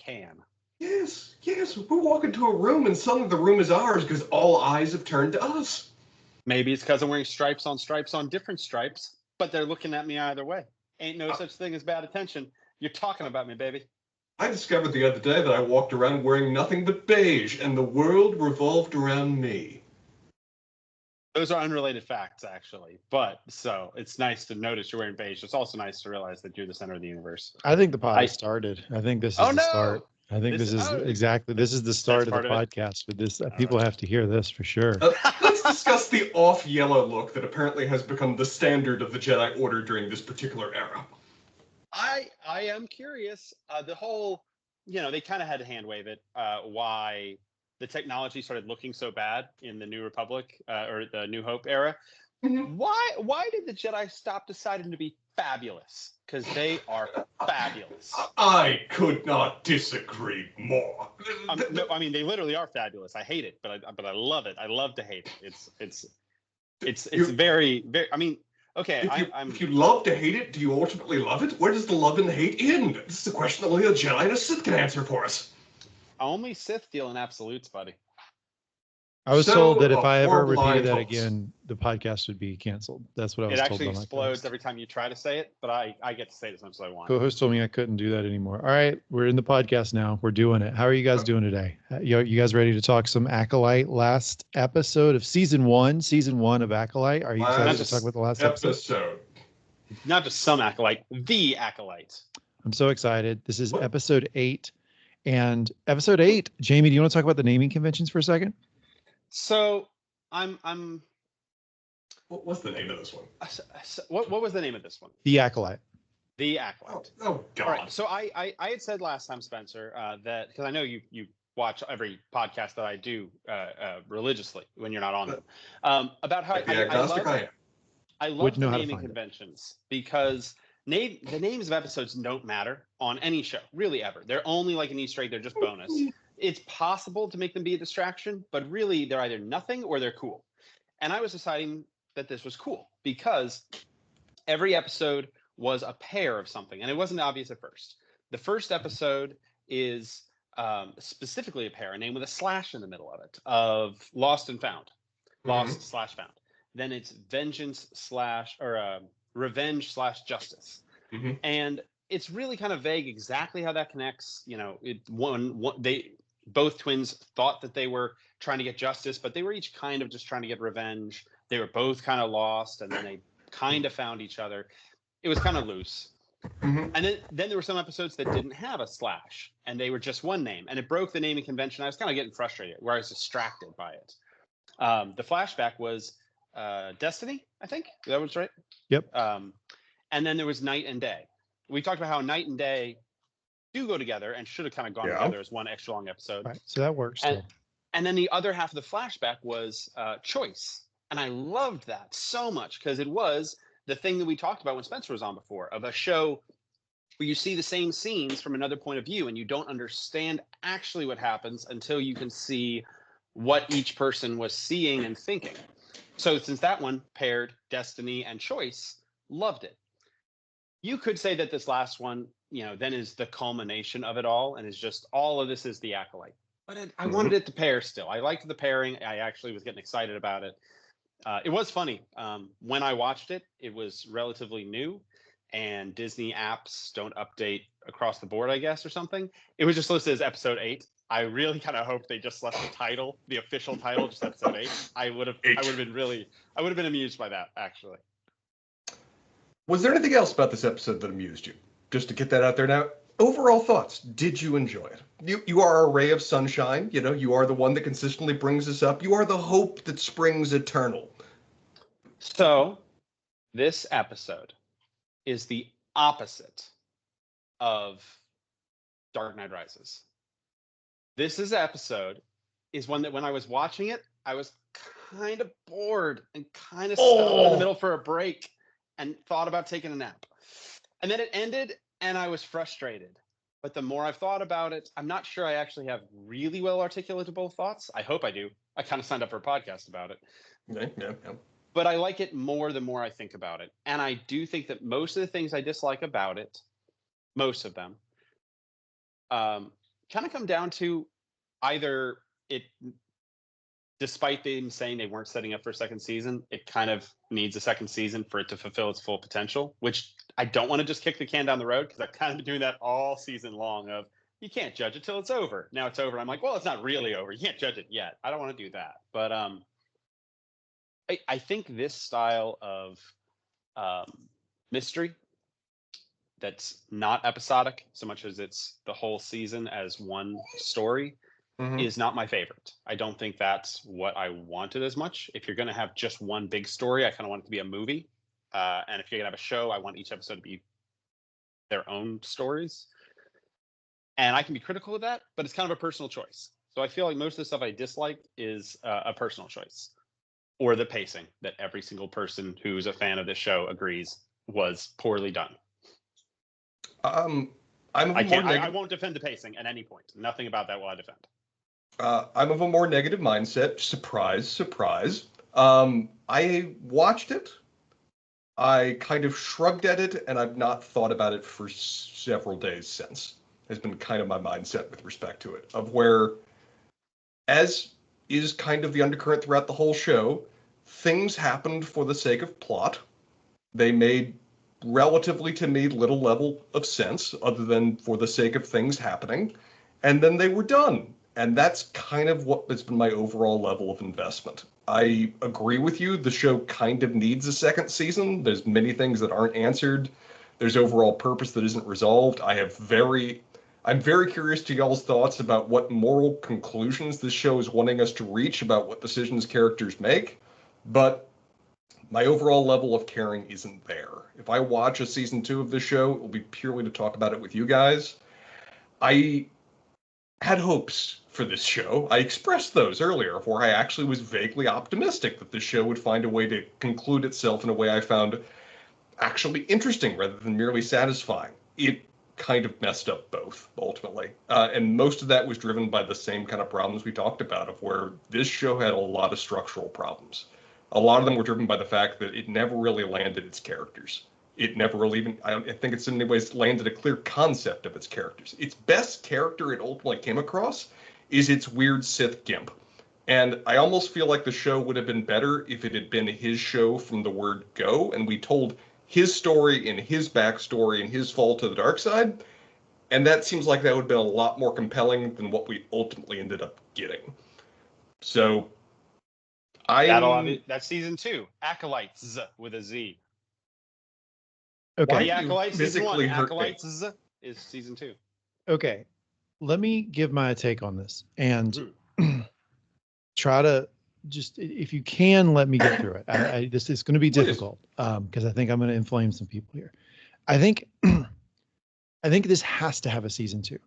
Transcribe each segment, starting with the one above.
can. Yes. We walk into a room and suddenly the room is ours because all eyes have turned to us. Maybe it's because I'm wearing stripes on different stripes, but they're looking at me either way. Ain't no such thing as bad attention. You're talking about me, baby. I discovered the other day that I walked around wearing nothing but beige, and the world revolved around me. Those are unrelated facts, actually. But so it's nice to notice you're wearing beige. It's also nice to realize that you're the center of the universe. I think the pod has started. I think this is the start. I think this is the start of the podcast. But this people have to hear this for sure. Let's discuss the off-yellow look that apparently has become the standard of the Jedi Order during this particular era. I am curious. The whole, they kind of had to hand wave it. Why the technology started looking so bad in the New Republic or the New Hope era. Mm-hmm. Why did the Jedi stop deciding to be fabulous? Because they are fabulous. I could not disagree more. No, I mean, they literally are fabulous. I hate it, but I love it. I love to hate it. It's very, very. I mean, okay. If you love to hate it, do you ultimately love it? Where does the love and the hate end? This is a question that only a Jedi and a Sith can answer for us. Only Sith deal in absolutes, buddy. I was told that if I ever repeated that again, the podcast would be canceled. That's what I was told. It actually explodes every time you try to say it, but I get to say it as much as I want. Co-host told me I couldn't do that anymore. All right, we're in the podcast now. We're doing it. How are you guys doing today? You guys ready to talk some Acolyte? Last episode of season one of Acolyte. Are you excited to talk about the last episode? Not just some Acolyte, the Acolyte. I'm so excited. This is episode 8. And episode 8, Jamie, do you want to talk about the naming conventions for a second? So I'm. What was the name of this one? What was the name of this one? The Acolyte. The Acolyte. Oh God. All right. So I had said last time, Spencer, that because I know you watch every podcast that I do religiously when you're not on them, about how I love the naming conventions because the names of episodes don't matter on any show, really ever. They're only like an Easter egg. They're just bonus. It's possible to make them be a distraction, but really they're either nothing or they're cool. And I was deciding that this was cool because every episode was a pair of something, and it wasn't obvious at first. The first episode is specifically a pair, a name with a slash in the middle of it, of Lost and Found. Lost / Found. Then it's Vengeance / Revenge / Justice. Mm-hmm. And it's really kind of vague exactly how that connects. Both twins thought that they were trying to get justice, but they were each kind of just trying to get revenge. They were both kind of lost, and then they kind of found each other. It was kind of loose. Mm-hmm. And then there were some episodes that didn't have a slash, and they were just one name, and it broke the naming convention. I was kind of getting frustrated, where I was distracted by it. The flashback was Destiny, I think. That was right? Yep. And then there was Night and Day. We talked about how Night and Day do go together and should have kind of gone together as one extra long episode. Right, so that works. And then the other half of the flashback was Choice. And I loved that so much because it was the thing that we talked about when Spencer was on before, of a show where you see the same scenes from another point of view and you don't understand actually what happens until you can see what each person was seeing and thinking. So since that one paired Destiny and Choice, loved it. You could say that this last one, then is the culmination of it all, and is just all of this is the Acolyte. But I wanted it to pair still. I liked the pairing. I actually was getting excited about it. It was funny. When I watched it, it was relatively new, and Disney apps don't update across the board, I guess, or something. It was just listed as episode 8. I really kind of hoped they just left the title, the official title, just episode 8. I would have been amused by that, actually. Was there anything else about this episode that amused you? Just to get that out there now. Overall thoughts, did you enjoy it? You are a ray of sunshine, you are the one that consistently brings us up. You are the hope that springs eternal. So, this episode is the opposite of Dark Knight Rises. This episode is one that when I was watching it, I was kind of bored and kind of stopped in the middle for a break and thought about taking a nap. And then it ended and I was frustrated. But the more I've thought about it, I'm not sure I actually have really well articulatable thoughts. I hope I do. I kind of signed up for a podcast about it. Yeah. But I like it more the more I think about it. And I do think that most of the things I dislike about it, most of them, kind of come down to either it, despite them saying they weren't setting up for a second season, it kind of needs a second season for it to fulfill its full potential, which I don't want to just kick the can down the road, because I've kind of been doing that all season long of, you can't judge it till it's over. Now it's over. I'm like, well, it's not really over. You can't judge it yet. I don't want to do that. But I think this style of mystery that's not episodic so much as it's the whole season as one story is not my favorite. I don't think that's what I wanted as much. If you're going to have just one big story, I kind of want it to be a movie. And if you're going to have a show, I want each episode to be their own stories. And I can be critical of that, but it's kind of a personal choice. So I feel like most of the stuff I dislike is a personal choice, or the pacing that every single person who's a fan of this show agrees was poorly done. I won't defend the pacing at any point. Nothing about that will I defend. I'm of a more negative mindset. Surprise, surprise. I watched it. I kind of shrugged at it, and I've not thought about it for several days since. Has been kind of my mindset with respect to it, of where, as is kind of the undercurrent throughout the whole show, things happened for the sake of plot. They made, relatively to me, little level of sense other than for the sake of things happening, and then they were done. And that's kind of what has been my overall level of investment. I agree with you. The show kind of needs a second season. There's many things that aren't answered. There's overall purpose that isn't resolved. I'm very curious to y'all's thoughts about what moral conclusions this show is wanting us to reach about what decisions characters make. But my overall level of caring isn't there. If I watch a season 2 of this show, it will be purely to talk about it with you guys. I had hopes for this show. I expressed those earlier, where I actually was vaguely optimistic that the show would find a way to conclude itself in a way I found actually interesting rather than merely satisfying. It kind of messed up both, ultimately. And most of that was driven by the same kind of problems we talked about, of where this show had a lot of structural problems. A lot of them were driven by the fact that it never really landed its characters. It never really even, I think it's in many ways landed a clear concept of its characters. Its best character it ultimately came across is its weird Sith gimp. And I almost feel like the show would have been better if it had been his show from the word go, and we told his story and his backstory and his fall to the dark side. And that seems like that would have been a lot more compelling than what we ultimately ended up getting. So that's season 2, Acolytes with a Z. Okay. The Acolyte season 1, Acolytes is season 2. Okay. Let me give my take on this and try to just, if you can, let me get through it. This is going to be difficult because I think I'm going to inflame some people here. I think this has to have a season 2,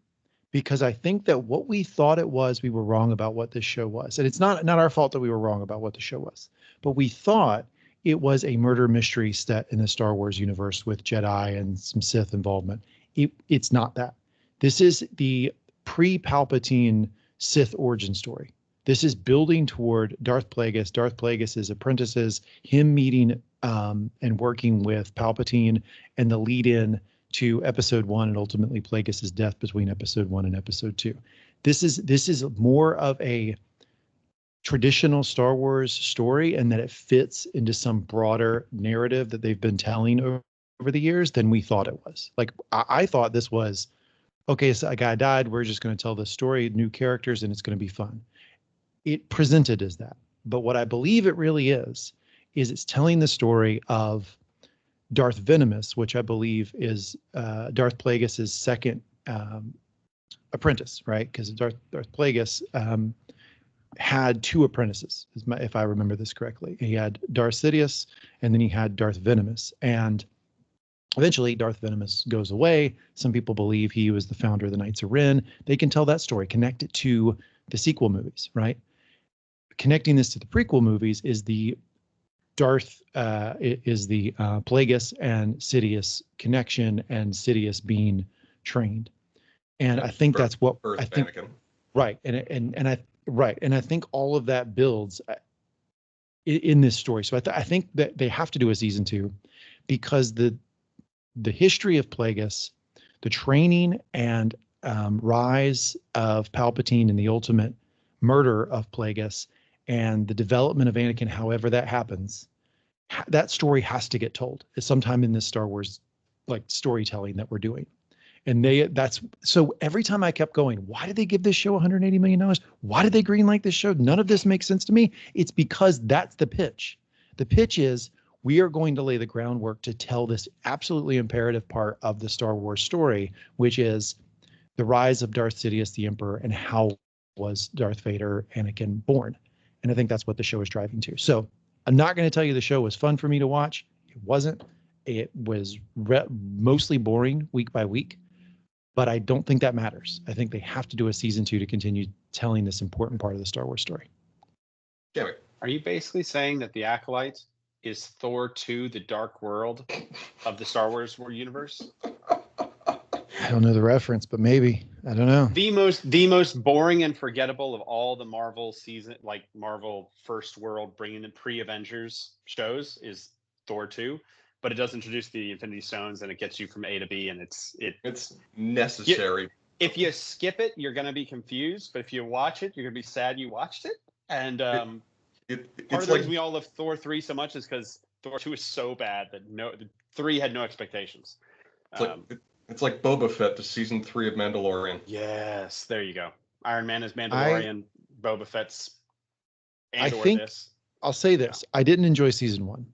because I think that what we thought it was, we were wrong about what this show was. And it's not our fault that we were wrong about what the show was, but we thought it was a murder mystery set in the Star Wars universe with Jedi and some Sith involvement. It's not that. This is the pre-Palpatine Sith origin story. This is building toward Darth Plagueis' apprentices, him meeting and working with Palpatine, and the lead-in to Episode 1 and ultimately Plagueis' death between Episode 1 and Episode 2. This is more of a traditional Star Wars story, and that it fits into some broader narrative that they've been telling over the years than we thought it was. Like I thought this was, okay, so a guy died, we're just going to tell this story, new characters, and it's going to be fun. It presented as that. But what I believe it really is it's telling the story of Darth Venomous, which I believe is Darth Plagueis' second apprentice, right? Because Darth Plagueis had 2 apprentices, if I remember this correctly. He had Darth Sidious, and then he had Darth Venomous. And eventually, Darth Venomous goes away. Some people believe he was the founder of the Knights of Ren. They can tell that story, connect it to the sequel movies, right? Connecting this to the prequel movies is the Plagueis and Sidious connection, and Sidious being trained. And I think that's what I think. Anakin. Right, and I think all of that builds in this story. So I think that they have to do a season 2, because the history of Plagueis, the training and rise of Palpatine and the ultimate murder of Plagueis and the development of Anakin, however that happens, that story has to get told. It's sometime in this Star Wars like storytelling that we're doing. And that's so every time I kept going, why did they give this show $180 million? Why did they greenlight this show? None of this makes sense to me. It's because that's the pitch. The pitch is we are going to lay the groundwork to tell this absolutely imperative part of the Star Wars story, which is the rise of Darth Sidious, the Emperor, and how was Darth Vader, Anakin born. And I think that's what the show is driving to. So I'm not going to tell you the show was fun for me to watch. It wasn't. It was mostly boring week by week. But I don't think that matters. I think they have to do a season 2 to continue telling this important part of the Star Wars story. Jamie. Are you basically saying that the Acolyte is Thor 2, the Dark World of the Star Wars universe? I don't know the reference, but maybe. I don't know. The most boring and forgettable of all the Marvel season, like Marvel First World bringing in pre-Avengers shows, is Thor 2. But it does introduce the Infinity Stones, and it gets you from A to B, and it's necessary. If you skip it, you're going to be confused. But if you watch it, you're going to be sad you watched it. And part of the reason we all love Thor 3 so much is because Thor 2 is so bad that 3 had no expectations. It's like Boba Fett to season 3 of Mandalorian. Yes, there you go. Iron Man is Mandalorian. Boba Fett's I'll say this. Yeah. I didn't enjoy season 1.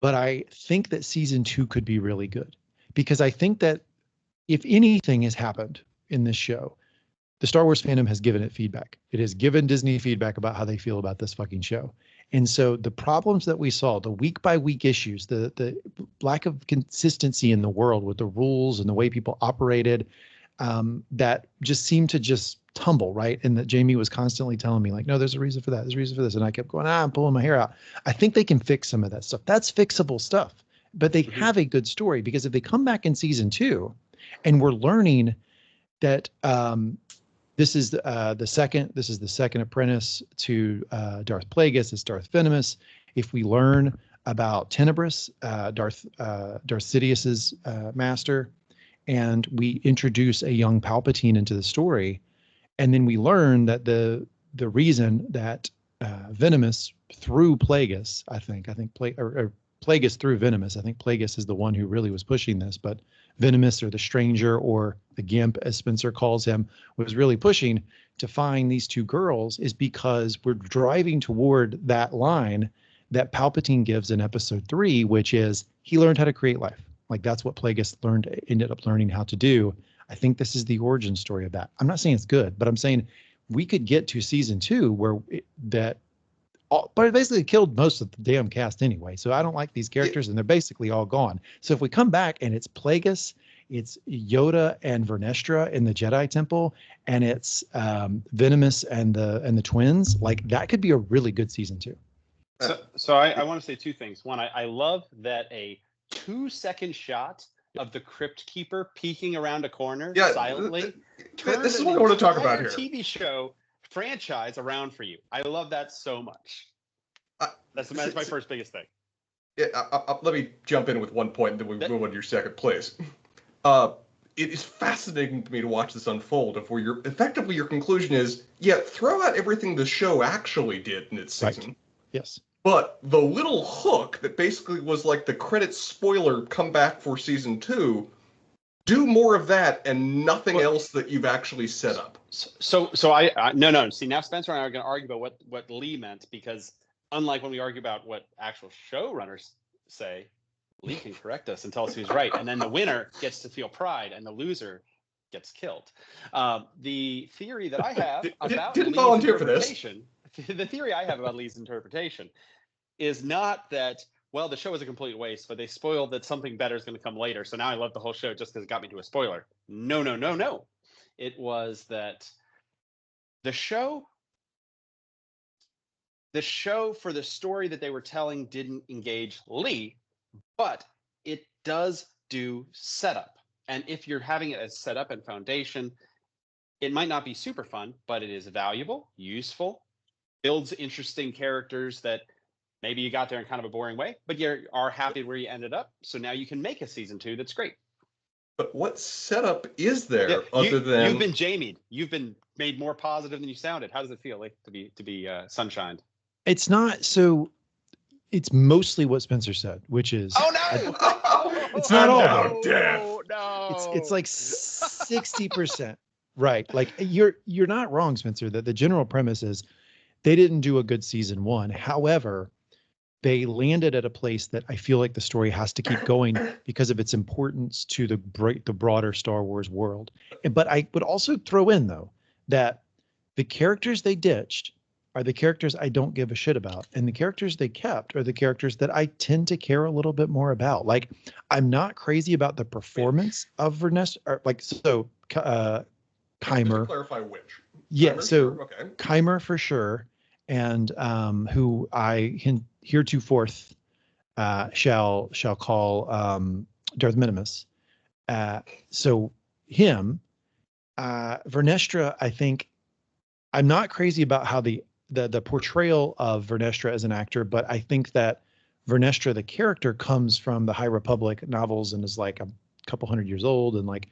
But I think that season 2 could be really good because I think that if anything has happened in this show, the Star Wars fandom has given it feedback. It has given Disney feedback about how they feel about this fucking show. And so the problems that we saw, the week by week issues, the lack of consistency in the world with the rules and the way people operated, that just seemed to just tumble, right? And that Jamie was constantly telling me like, no, there's a reason for that. There's a reason for this. And I kept going, I'm pulling my hair out. I think they can fix some of that stuff. That's fixable stuff, but they have a good story because if they come back in season 2 and we're learning that, this is the second apprentice to Darth Plagueis. It's Darth Venomous. If we learn about Tenebris, Darth Sidious's master, and we introduce a young Palpatine into the story, and then we learn that the reason that Venomous threw Plagueis, Plagueis threw Venomous. I think Plagueis is the one who really was pushing this, but Venomous or the Stranger or the Gimp, as Spencer calls him, was really pushing to find these 2 girls is because we're driving toward that line that Palpatine gives in episode 3, which is he learned how to create life. Like that's what Plagueis ended up learning how to do. I think this is the origin story of that. I'm not saying it's good, but I'm saying we could get to season 2 where but it basically killed most of the damn cast anyway. So I don't like these characters and they're basically all gone. So if we come back and it's Plagueis, it's Yoda and Vernestra in the Jedi Temple, and it's Venomous and the twins, like that could be a really good season 2. So I want to say 2 things. One, I love that a 2-second shot of the Crypt Keeper peeking around a corner silently. This is what I want to talk about here. TV show franchise around for you. I love that so much. That's my first biggest thing. Yeah, let me jump in with one point, and then we move on to your second, please. It is fascinating to me to watch this unfold. Of where your conclusion is, throw out everything the show actually did in its season. Right. Yes. But the little hook that basically was like the credit spoiler come back for season 2, do more of that and nothing else that you've actually set up. So I no. See, now Spencer and I are going to argue about what Lee meant, because unlike when we argue about what actual showrunners say, Lee can correct us and tell us who's right. And then the winner gets to feel pride and the loser gets killed. The theory that I have about didn't Lee's volunteer for this. The theory I have about Lee's interpretation is not that, well, the show was a complete waste, but they spoiled that something better is going to come later. So now I love the whole show just because it got me to a spoiler. No. It was that the show for the story that they were telling didn't engage Lee, but it does do setup. And if you're having it as setup and foundation, it might not be super fun, but it is valuable, useful, builds interesting characters that maybe you got there in kind of a boring way, but you are happy where you ended up. So now you can make a season 2 that's great. But what setup is there Yeah, other than you've been Jamied? You've been made more positive than you sounded. How does it feel like to be sunshined? It's not so. It's mostly what Spencer said, which is Oh no! it's not all now of it. death. No. It's like 60%. Right. Like you're not wrong, Spencer, that the general premise is they didn't do a good season 1. However, they landed at a place that I feel like the story has to keep going because of its importance to the broader Star Wars world. But I would also throw in, though, that the characters they ditched are the characters I don't give a shit about. And the characters they kept are the characters that I tend to care a little bit more about. I'm not crazy about the performance of Vernestra, Kymer. Just to clarify which. Yeah, Kymer, so sure, okay. Kymer for sure, and who I heretofore shall call Darth Minimus. So him, Vernestra. I think I'm not crazy about how the portrayal of Vernestra as an actor, but I think that Vernestra, the character, comes from the High Republic novels and is like a couple hundred years old and like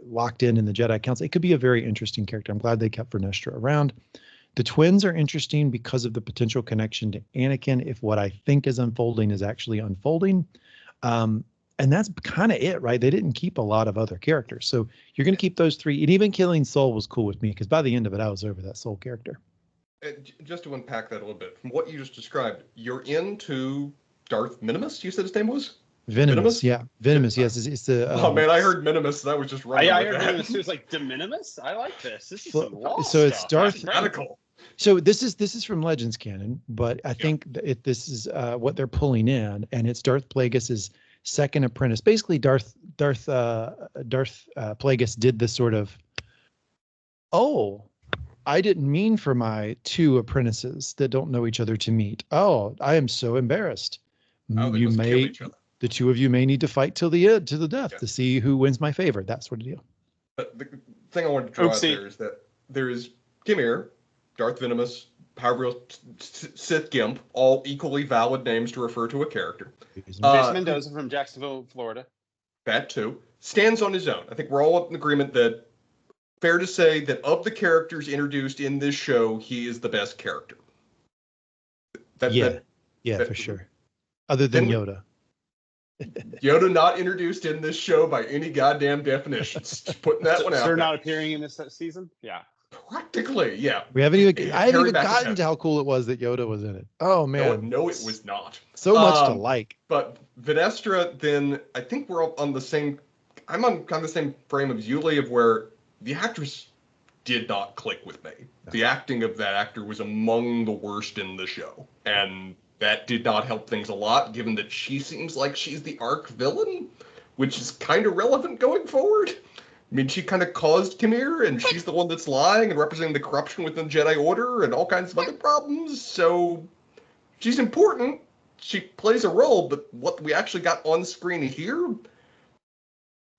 locked in the Jedi Council. It could be a very interesting character. I'm glad they kept Vernestra around. The twins are interesting because of the potential connection to Anakin if what I think is unfolding is actually unfolding. And that's kind of it, right? They didn't keep a lot of other characters. So you're going to keep those 3. And even killing Soul was cool with me because by the end of it, I was over that Soul character. Just to unpack that a little bit, from what you just described, you're into Darth Minimus, you said his name was? Venomous, yeah. Venomous, yes. It's the. Oh man, I heard Minimus and I was just running. I heard Minimus. It was like de minimis. I like this. This is some law so it's stuff. Darth radical. So this is from Legends canon, but I think this is what they're pulling in, and it's Darth Plagueis's second apprentice. Basically, Darth Plagueis did this sort of, I didn't mean for my 2 apprentices that don't know each other to meet. Oh, I am so embarrassed. You may, the 2 of you may need to fight till the end, to the death, to see who wins my favor. That sort of deal. But the thing I wanted to draw out there is that there is Kimir, Darth Venomous, Power Sith Gimp, all equally valid names to refer to a character. Jason Mendoza from Jacksonville, Florida. That too. Stands on his own. I think we're all in agreement that fair to say that of the characters introduced in this show, he is the best character. For sure. Other than Yoda. Yoda not introduced in this show by any goddamn definitions. Just putting that one out. Sir not appearing in this season? Yeah. Practically, yeah. I haven't even gotten to how cool it was that Yoda was in it. Oh man. No, it was not. So much to like. But Venestra, then I think we're all on the same. I'm on kind of the same frame of Yuli, of where the actress did not click with me. No. The acting of that actor was among the worst in the show, and that did not help things a lot, given that she seems like she's the arc villain, which is kind of relevant going forward. I mean, she kind of caused Kimir, and she's the one that's lying and representing the corruption within the Jedi Order and all kinds of other problems. So she's important. She plays a role, but what we actually got on screen here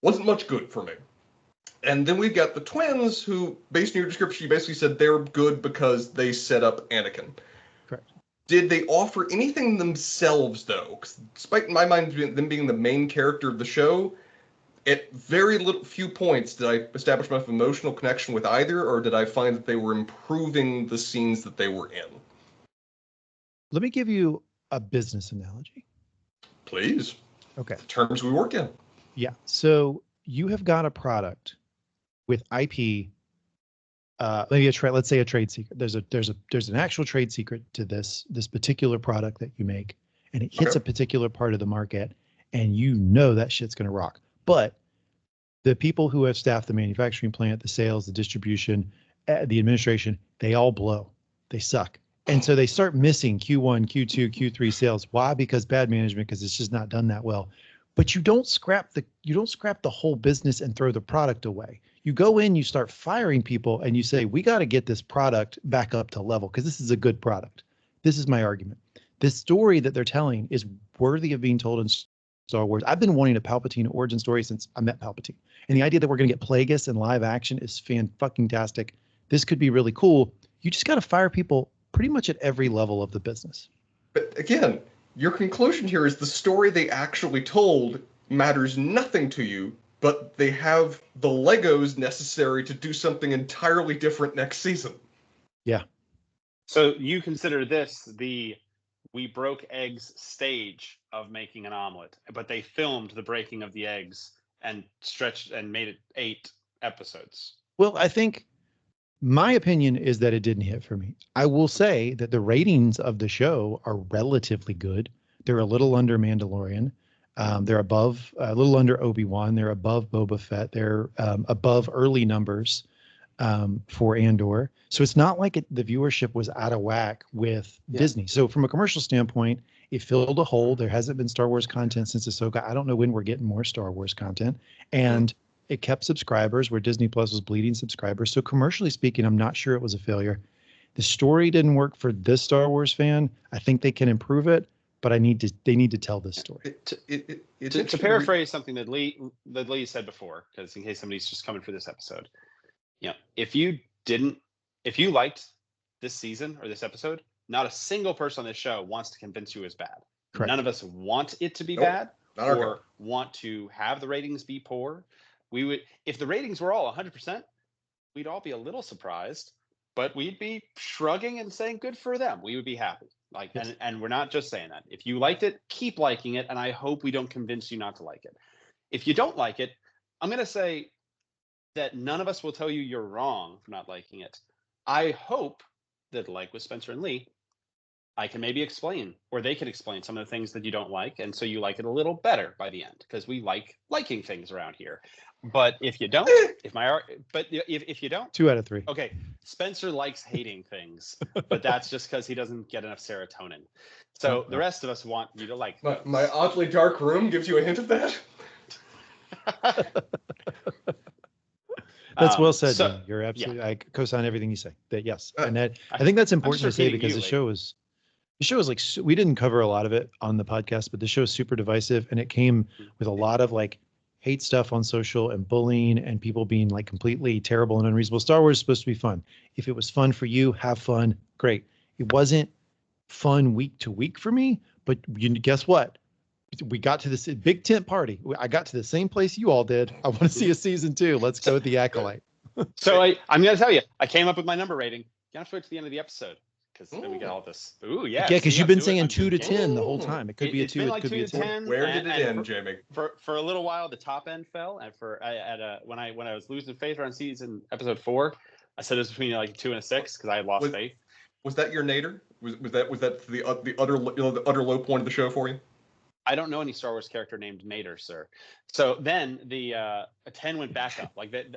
wasn't much good for me. And then we've got the twins, who, based on your description, you basically said they're good because they set up Anakin. Correct. Did they offer anything themselves, though? 'Cause despite, in my mind, them being the main character of the show, at very few points did I establish my emotional connection with either, or did I find that they were improving the scenes that they were in? Let me give you a business analogy. Please. Okay. The terms we work in. Yeah. So you have got a product with IP, maybe let's say a trade secret. There's an actual trade secret to this particular product that you make, and it hits a particular part of the market, and you know that shit's gonna rock. But the people who have staffed the manufacturing plant, the sales, the distribution, the administration, they all blow. They suck. And so they start missing Q1, Q2, Q3 sales. Why? Because bad management, because it's just not done that well. But you don't scrap the whole business and throw the product away. You go in, you start firing people, and you say, we got to get this product back up to level because this is a good product. This is my argument. This story that they're telling is worthy of being told in Star Wars. I've been wanting a Palpatine origin story since I met Palpatine. And the idea that we're going to get Plagueis in live action is fan-fucking-tastic. This could be really cool. You just got to fire people pretty much at every level of the business. But again, your conclusion here is the story they actually told matters nothing to you but they have the Legos necessary to do something entirely different next season. Yeah. So you consider this the we broke eggs stage of making an omelet, but they filmed the breaking of the eggs and stretched and made it 8 episodes. Well, I think my opinion is that it didn't hit for me. I will say that the ratings of the show are relatively good. They're a little under Mandalorian. They're above, a little under Obi-Wan. They're above Boba Fett. They're above early numbers for Andor. So it's not like the viewership was out of whack with Disney. So from a commercial standpoint, it filled a hole. There hasn't been Star Wars content since Ahsoka. I don't know when we're getting more Star Wars content. And it kept subscribers where Disney Plus was bleeding subscribers. So commercially speaking, I'm not sure it was a failure. The story didn't work for this Star Wars fan. I think they can improve it, but they need to tell this story. To paraphrase something that Lee said before, because in case somebody's just coming for this episode, if you liked this season or this episode, not a single person on this show wants to convince you it's bad. Correct. None of us want it to be bad or want to have the ratings be poor. We would, if the ratings were all 100%, we'd all be a little surprised, but we'd be shrugging and saying good for them. We would be happy. And we're not just saying that. If you liked it, keep liking it, and I hope we don't convince you not to like it. If you don't like it, I'm going to say that none of us will tell you you're wrong for not liking it. I hope that, like with Spencer and Lee, I can maybe explain, or they can explain some of the things that you don't like, and so you like it a little better by the end, because we like liking things around here. But if you don't, if you don't, 2 out of 3. Okay, Spencer likes hating things, but that's just because he doesn't get enough serotonin. So the rest of us want you to like. My oddly dark room gives you a hint of that. That's well said. So, you're absolutely. I co-sign everything you say. That yes, and that I think that's important to say because the show is like, we didn't cover a lot of it on the podcast, but the show is super divisive, and it came with a lot of like hate stuff on social and bullying and people being like completely terrible and unreasonable. Star Wars is supposed to be fun. If it was fun for you, have fun. Great. It wasn't fun week to week for me, but guess what? We got to this big tent party. I got to the same place you all did. I want to see a season 2. Let's go with the Acolyte. So I'm going to tell you, I came up with my number rating. You have to wait to the end of the episode, because then we get all this. Ooh, yeah. Yeah, because you've been saying 2 to 10 the whole time. It could be a 2. It could be a 10. Where did it end, Jamie? For a little while, the top end fell, and when I was losing faith around episode 4, I said it was between like a 2 and a 6 because I had lost faith. Was that your nadir? Was that the utter low point of the show for you? I don't know any Star Wars character named Nader, sir. So then the 10 went back up. Like that,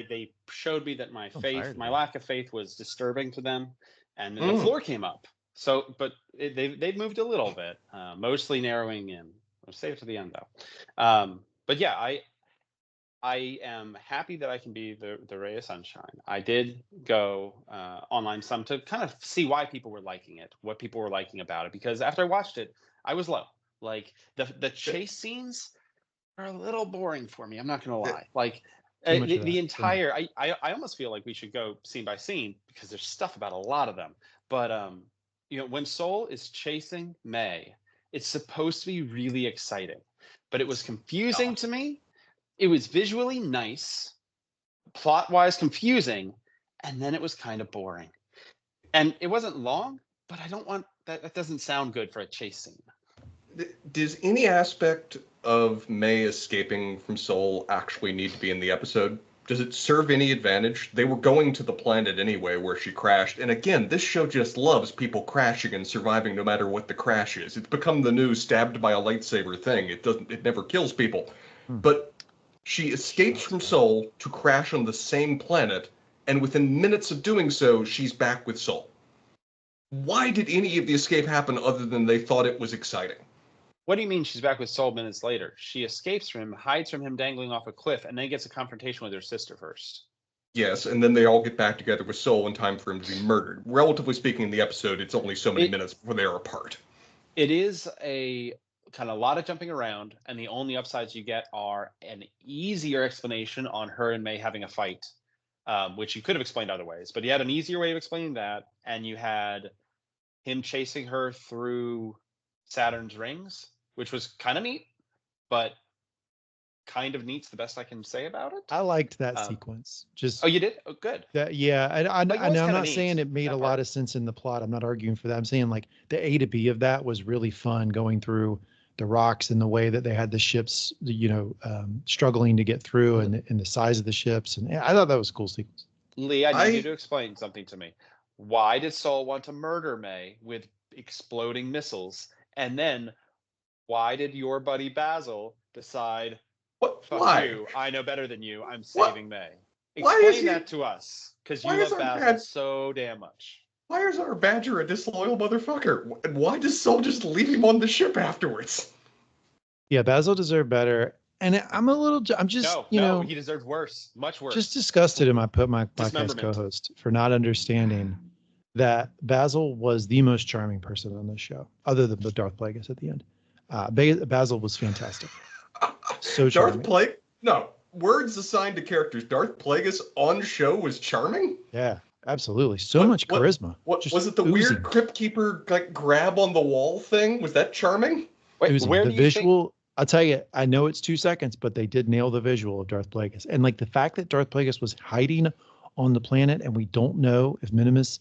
they showed me that my lack of faith was disturbing to them, and then the floor came up. So, but they've moved a little bit, mostly narrowing in. I'll save it to the end though. But yeah, I am happy that I can be the ray of sunshine. I did go online some to kind of see why people were liking it, what people were liking about it, because after I watched it, I was low. Like the chase scenes are a little boring for me. I'm not gonna lie. Like the entire, I almost feel like we should go scene by scene because there's stuff about a lot of them. But when Sol is chasing May, it's supposed to be really exciting, but it was confusing to me. It was visually nice, plot-wise confusing, and then it was kind of boring. And it wasn't long, but I don't want that. That doesn't sound good for a chase scene. Does any aspect of May escaping from Sol actually need to be in the episode? Does it serve any advantage? They were going to the planet anyway where she crashed. And again, this show just loves people crashing and surviving no matter what the crash is. It's become the new stabbed by a lightsaber thing. It never kills people. But she escapes from Sol to crash on the same planet, and within minutes of doing so, she's back with Sol. Why did any of the escape happen other than they thought it was exciting? What do you mean she's back with Sol minutes later? She escapes from him, hides from him dangling off a cliff, and then gets a confrontation with her sister first. Yes, and then they all get back together with Sol in time for him to be murdered. Relatively speaking, in the episode, it's only so many minutes before they are apart. It is a kind of a lot of jumping around, and the only upsides you get are an easier explanation on her and May having a fight, which you could have explained other ways. But you had an easier way of explaining that, and you had him chasing her through Saturn's rings, which was kind of neat, but kind of neat's the best I can say about it. I liked that sequence. Oh, you did? Oh, good. That, yeah. I'm not saying it made a lot part. of sense in the plot. I'm not arguing for that. I'm saying like the A to B of that was really fun, going through the rocks and the way that they had the ships, struggling to get through, and the size of the ships. And I thought that was a cool sequence. Lee, I need you to explain something to me. Why did Saul want to murder May with exploding missiles? And then why did your buddy Basil decide, fuck you, I know better than you, I'm saving May? Explain that to us, because you love Basil so damn much. Why is our Badger a disloyal motherfucker? And why does Saul just leave him on the ship afterwards? Yeah, Basil deserved better. And I'm just, No, he deserved worse, much worse. Just disgusted in my podcast co-host for not understanding that Basil was the most charming person on this show, other than Darth Plagueis at the end. Basil was fantastic. So charming. No, words assigned to characters. Darth Plagueis on show was charming? Yeah, absolutely. Much charisma. Was it the weird Crypt Keeper like grab on the wall thing? Was that charming? Wait, where do you visual? I'll tell you, I know it's 2 seconds, but they did nail the visual of Darth Plagueis. And like the fact that Darth Plagueis was hiding on the planet and we don't know if Minimus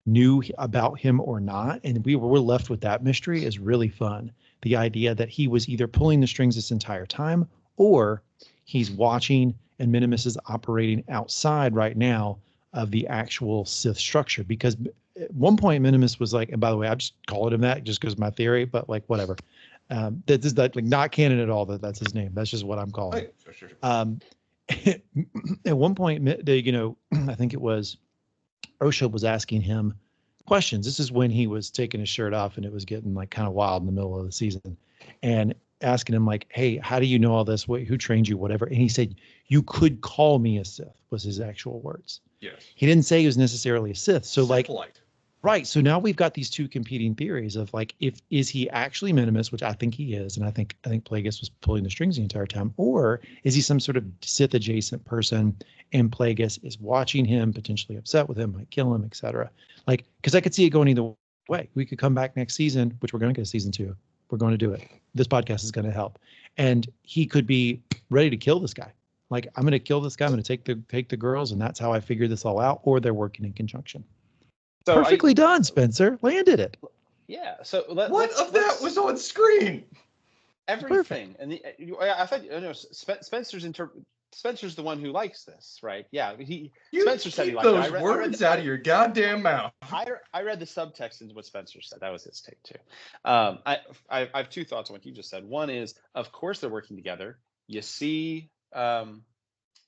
knew about him or not, and we're left with that mystery, is really fun. The idea that he was either pulling the strings this entire time, or he's watching and Minimus is operating outside right now of the actual Sith structure. Because at one point Minimus was like, and by the way, I'm just calling him that just because of my theory, but like whatever. That is like not canon at all that's his name. That's just what I'm calling him. Sure. At one point, I think it was Osha was asking him questions. This is when he was taking his shirt off and it was getting like kind of wild in the middle of the season, and asking him like, hey, how do you know all this? Who trained you? Whatever. And he said, you could call me a Sith, was his actual words. Yes. He didn't say he was necessarily a Sith. So like, Acolyte. Right. So now we've got these two competing theories of like, is he actually Minimus, which I think he is, and I think Plagueis was pulling the strings the entire time, or is he some sort of Sith adjacent person and Plagueis is watching him, potentially upset with him, might kill him, etc. Like, because I could see it going either way. We could come back next season, which we're going to get a season 2. We're going to do it. This podcast is going to help, and he could be ready to kill this guy. Like, I'm going to kill this guy. I'm going to take the girls, and that's how I figured this all out. Or they're working in conjunction. So perfectly done, Spencer. Landed it. Yeah. So what of that was on screen? Everything. Perfect. And I thought Spencer's the one who likes this, right? Yeah. Spencer said he liked those words out of your goddamn mouth. I read the subtext into what Spencer said. That was his take too. I have 2 thoughts on what you just said. One is, of course, they're working together. You see, Darth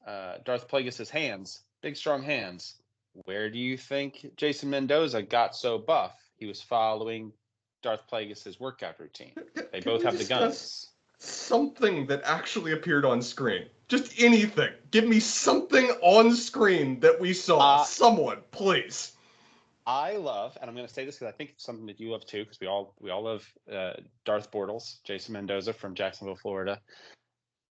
Plagueis' hands, big strong hands. Where do you think Jason Mendoza got so buff? He was following Darth Plagueis' workout routine. They both have the guns. Something that actually appeared on screen. Just anything. Give me something on screen that we saw. Someone, please. I love, and I'm going to say this because I think it's something that you love too, because we all love Darth Bortles, Jason Mendoza from Jacksonville, Florida.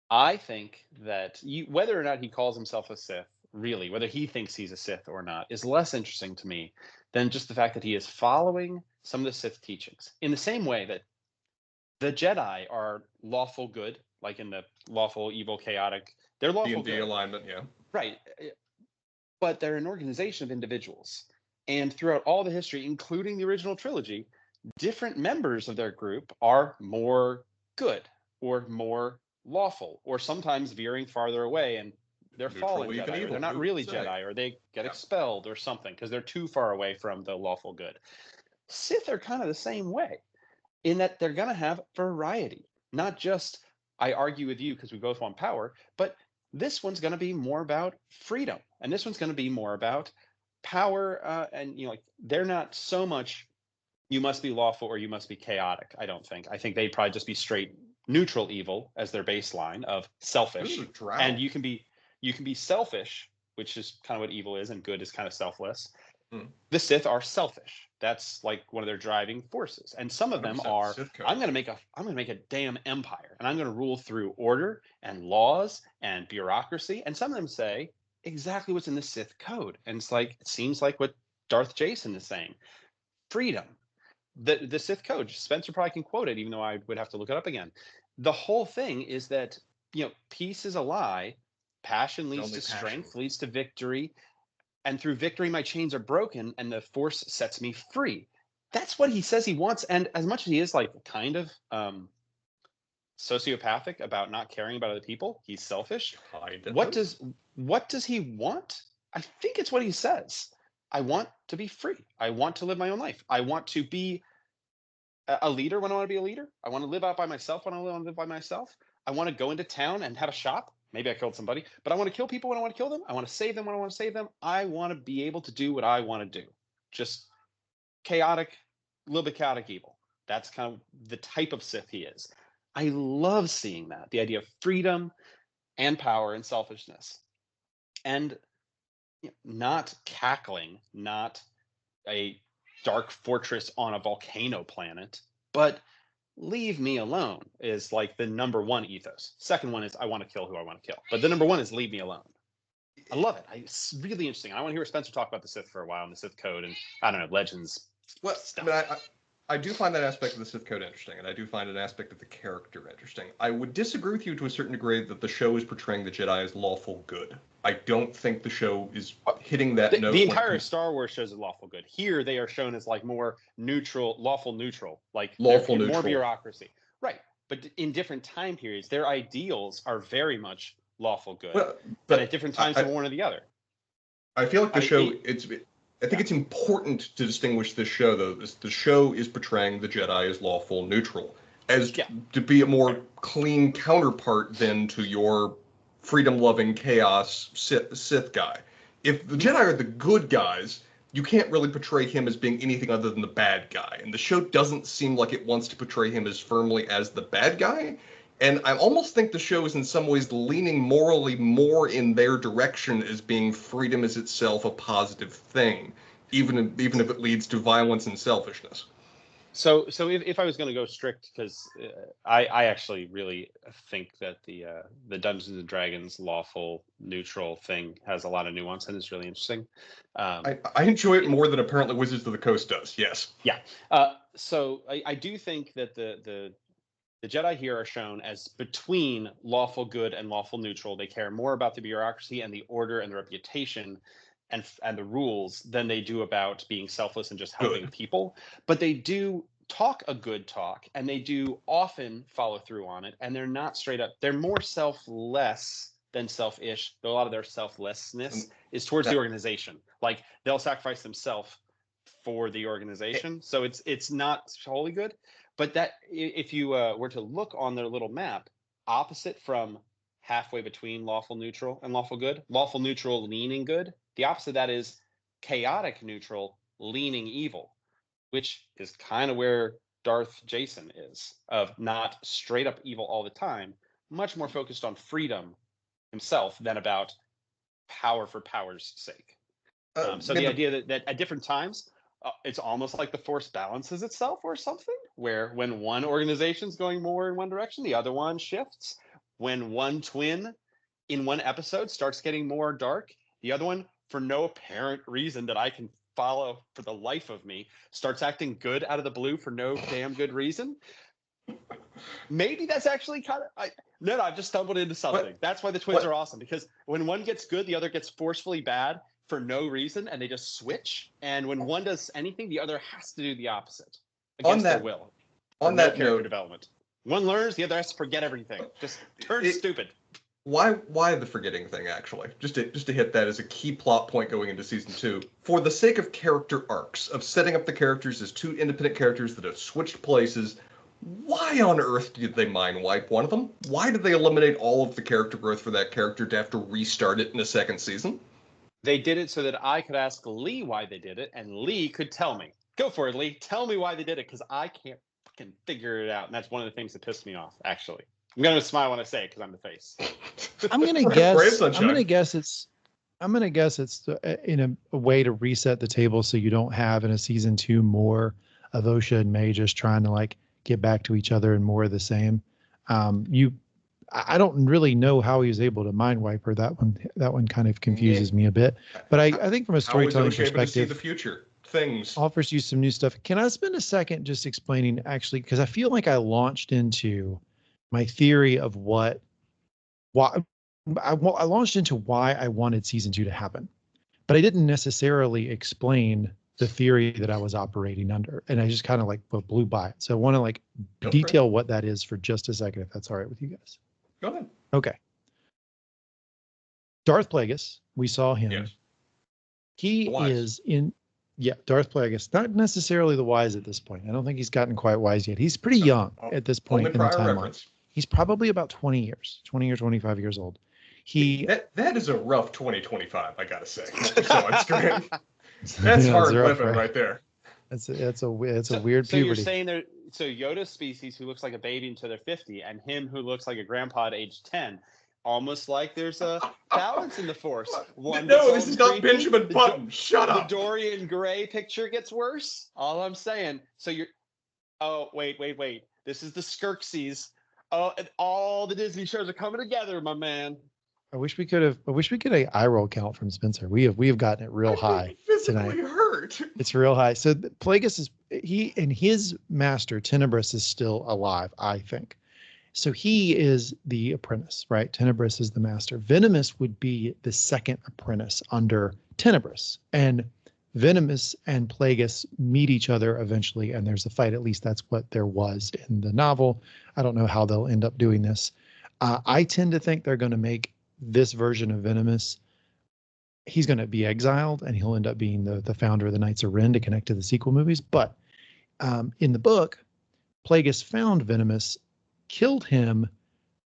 I think that whether or not he calls himself a Sith, really, whether he thinks he's a Sith or not, is less interesting to me than just the fact that he is following some of the Sith teachings. In the same way that the Jedi are lawful good, like in the lawful evil chaotic, they're lawful D&D good. alignment, yeah. Right. But they're an organization of individuals. And throughout all the history, including the original trilogy, different members of their group are more good or more lawful, or sometimes veering farther away and they're fallen Jedi, or they're not really Jedi, or they get expelled or something because they're too far away from the lawful good. Sith are kind of the same way in that they're going to have variety, not just, I argue with you because we both want power, but this one's going to be more about freedom. And this one's going to be more about power. And, like, they're not so much, you must be lawful or you must be chaotic, I don't think. I think they'd probably just be straight neutral evil as their baseline of selfish. And you can be selfish, which is kind of what evil is, and good is kind of selfless. The Sith are selfish. That's like one of their driving forces. And some of them are, I'm going to make a damn empire, and I'm going to rule through order and laws and bureaucracy. And some of them say exactly what's in the Sith code. And it's like, it seems like what Darth Jason is saying. Freedom. The Sith code, Spencer probably can quote it, even though I would have to look it up again. The whole thing is that peace is a lie. Passion leads to strength, leads to victory. And through victory, my chains are broken and the force sets me free. That's what he says he wants. And as much as he is like kind of sociopathic about not caring about other people, he's selfish. What does he want? I think it's what he says. I want to be free. I want to live my own life. I want to be a leader when I want to be a leader. I want to live out by myself when I want to live by myself. I want to go into town and have a shop. Maybe I killed somebody, but I want to kill people when I want to kill them. I want to save them when I want to save them. I want to be able to do what I want to do. Just chaotic, a little bit chaotic evil. That's kind of the type of Sith he is. I love seeing that, the idea of freedom and power and selfishness. And not cackling, not a dark fortress on a volcano planet, but leave me alone is like the number one ethos. Second one is I want to kill who I want to kill. But the number one is leave me alone. I love it. It's really interesting. I want to hear Spencer talk about the Sith for a while and the Sith code and, I don't know, legends stuff. I mean, I do find that aspect of the Sith code interesting, and I do find an aspect of the character interesting. I would disagree with you to a certain degree that the show is portraying the Jedi as lawful good. I don't think the show is hitting that note. The entire Star Wars shows as lawful good. Here they are shown as like more neutral, lawful neutral, like lawful neutral, more bureaucracy. Right. But in different time periods, their ideals are very much lawful good. Well, but at different times of one or the other. I feel like the show, I think it's important to distinguish this show, though. The show is portraying the Jedi as lawful neutral, as to be a more clean counterpart than to your freedom-loving chaos Sith guy. If the Jedi are the good guys, you can't really portray him as being anything other than the bad guy. And the show doesn't seem like it wants to portray him as firmly as the bad guy. And I almost think the show is in some ways leaning morally more in their direction as being freedom is itself a positive thing, even if it leads to violence and selfishness. So if I was going to go strict, because I actually really think that the Dungeons and Dragons lawful neutral thing has a lot of nuance and it's really interesting. I enjoy it more than apparently Wizards of the Coast does. Yes. Yeah. So I do think that the Jedi here are shown as between lawful good and lawful neutral. They care more about the bureaucracy and the order and the reputation and the rules than they do about being selfless and just helping people. But they do talk a good talk, and they do often follow through on it. And they're not straight up. They're more selfless than selfish. Though a lot of their selflessness is towards the organization. Like they'll sacrifice themselves for the organization. So it's not wholly good. But that if you were to look on their little map, opposite from halfway between lawful neutral and lawful good, lawful neutral leaning good, the opposite of that is chaotic neutral leaning evil, which is kind of where Darth Jason is, of not straight up evil all the time, much more focused on freedom himself than about power for power's sake. So the idea that at different times, it's almost like the Force balances itself or something, where when one organization's going more in one direction, the other one shifts. When one twin in one episode starts getting more dark, the other one, for no apparent reason that I can follow for the life of me, starts acting good out of the blue for no damn good reason. Maybe that's actually kind of... No, I've just stumbled into something. What? That's why the twins are awesome, because when one gets good, the other gets forcefully bad for no reason, and they just switch. And when one does anything, the other has to do the opposite against their will. On that character note, development. One learns, the other has to forget everything. Just turn stupid. Why the forgetting thing, actually? Just to hit that as a key plot point going into season 2. For the sake of character arcs, of setting up the characters as two independent characters that have switched places, why on earth did they mind wipe one of them? Why did they eliminate all of the character growth for that character to have to restart it in a second season? They did it so that I could ask Lee why they did it, and Lee could tell me. Go for it, Lee. Tell me why they did it, because I can't fucking figure it out. And that's one of the things that pissed me off, actually. I'm going to smile when I say it because I'm the face. I'm going to guess it's in a way to reset the table so you don't have in a season 2 more of Osha and May just trying to like get back to each other and more of the same. I don't really know how he was able to mind wipe her. That one kind of confuses me a bit. But I think from a storytelling perspective, see the future things offers you some new stuff. Can I spend a second just explaining, actually, because I feel like I launched into my theory of what why I launched into why I wanted season 2 to happen, but I didn't necessarily explain the theory that I was operating under, and I just kind of like blew by it. So I want to like detail what that is for just a second, if that's all right with you guys. Go ahead. Okay. Darth Plagueis, we saw him. Yes. He is in, Darth Plagueis, not necessarily the wise at this point. I don't think he's gotten quite wise yet. He's pretty young at this point in the timeline. Reference. He's probably about 20 or 25 years old. That is a rough 2025, I gotta say. So on screen. That's hard living right there. It's a weird puberty. So you're saying Yoda's species who looks like a baby until they're 50, and him who looks like a grandpa at age 10. Almost like there's a balance in the Force. No, this is not Benjamin Button. Shut up. The Dorian Gray picture gets worse. All I'm saying. So you're. Oh, wait. This is the Skirksies. Oh, and all the Disney shows are coming together, my man. I wish we could get a eye roll count from Spencer. We have gotten it real high tonight. Hurt. It's real high. So Plagueis is his master Tenebris is still alive, I think. So he is the apprentice, right? Tenebris is the master. Venomous would be the second apprentice under Tenebris. And Venomous and Plagueis meet each other eventually, and there's a fight. At least that's what there was in the novel. I don't know how they'll end up doing this. I tend to think they're going to make this version of Venomous, he's going to be exiled, and he'll end up being the founder of the Knights of Ren to connect to the sequel movies. But in the book, Plagueis found Venomous, killed him,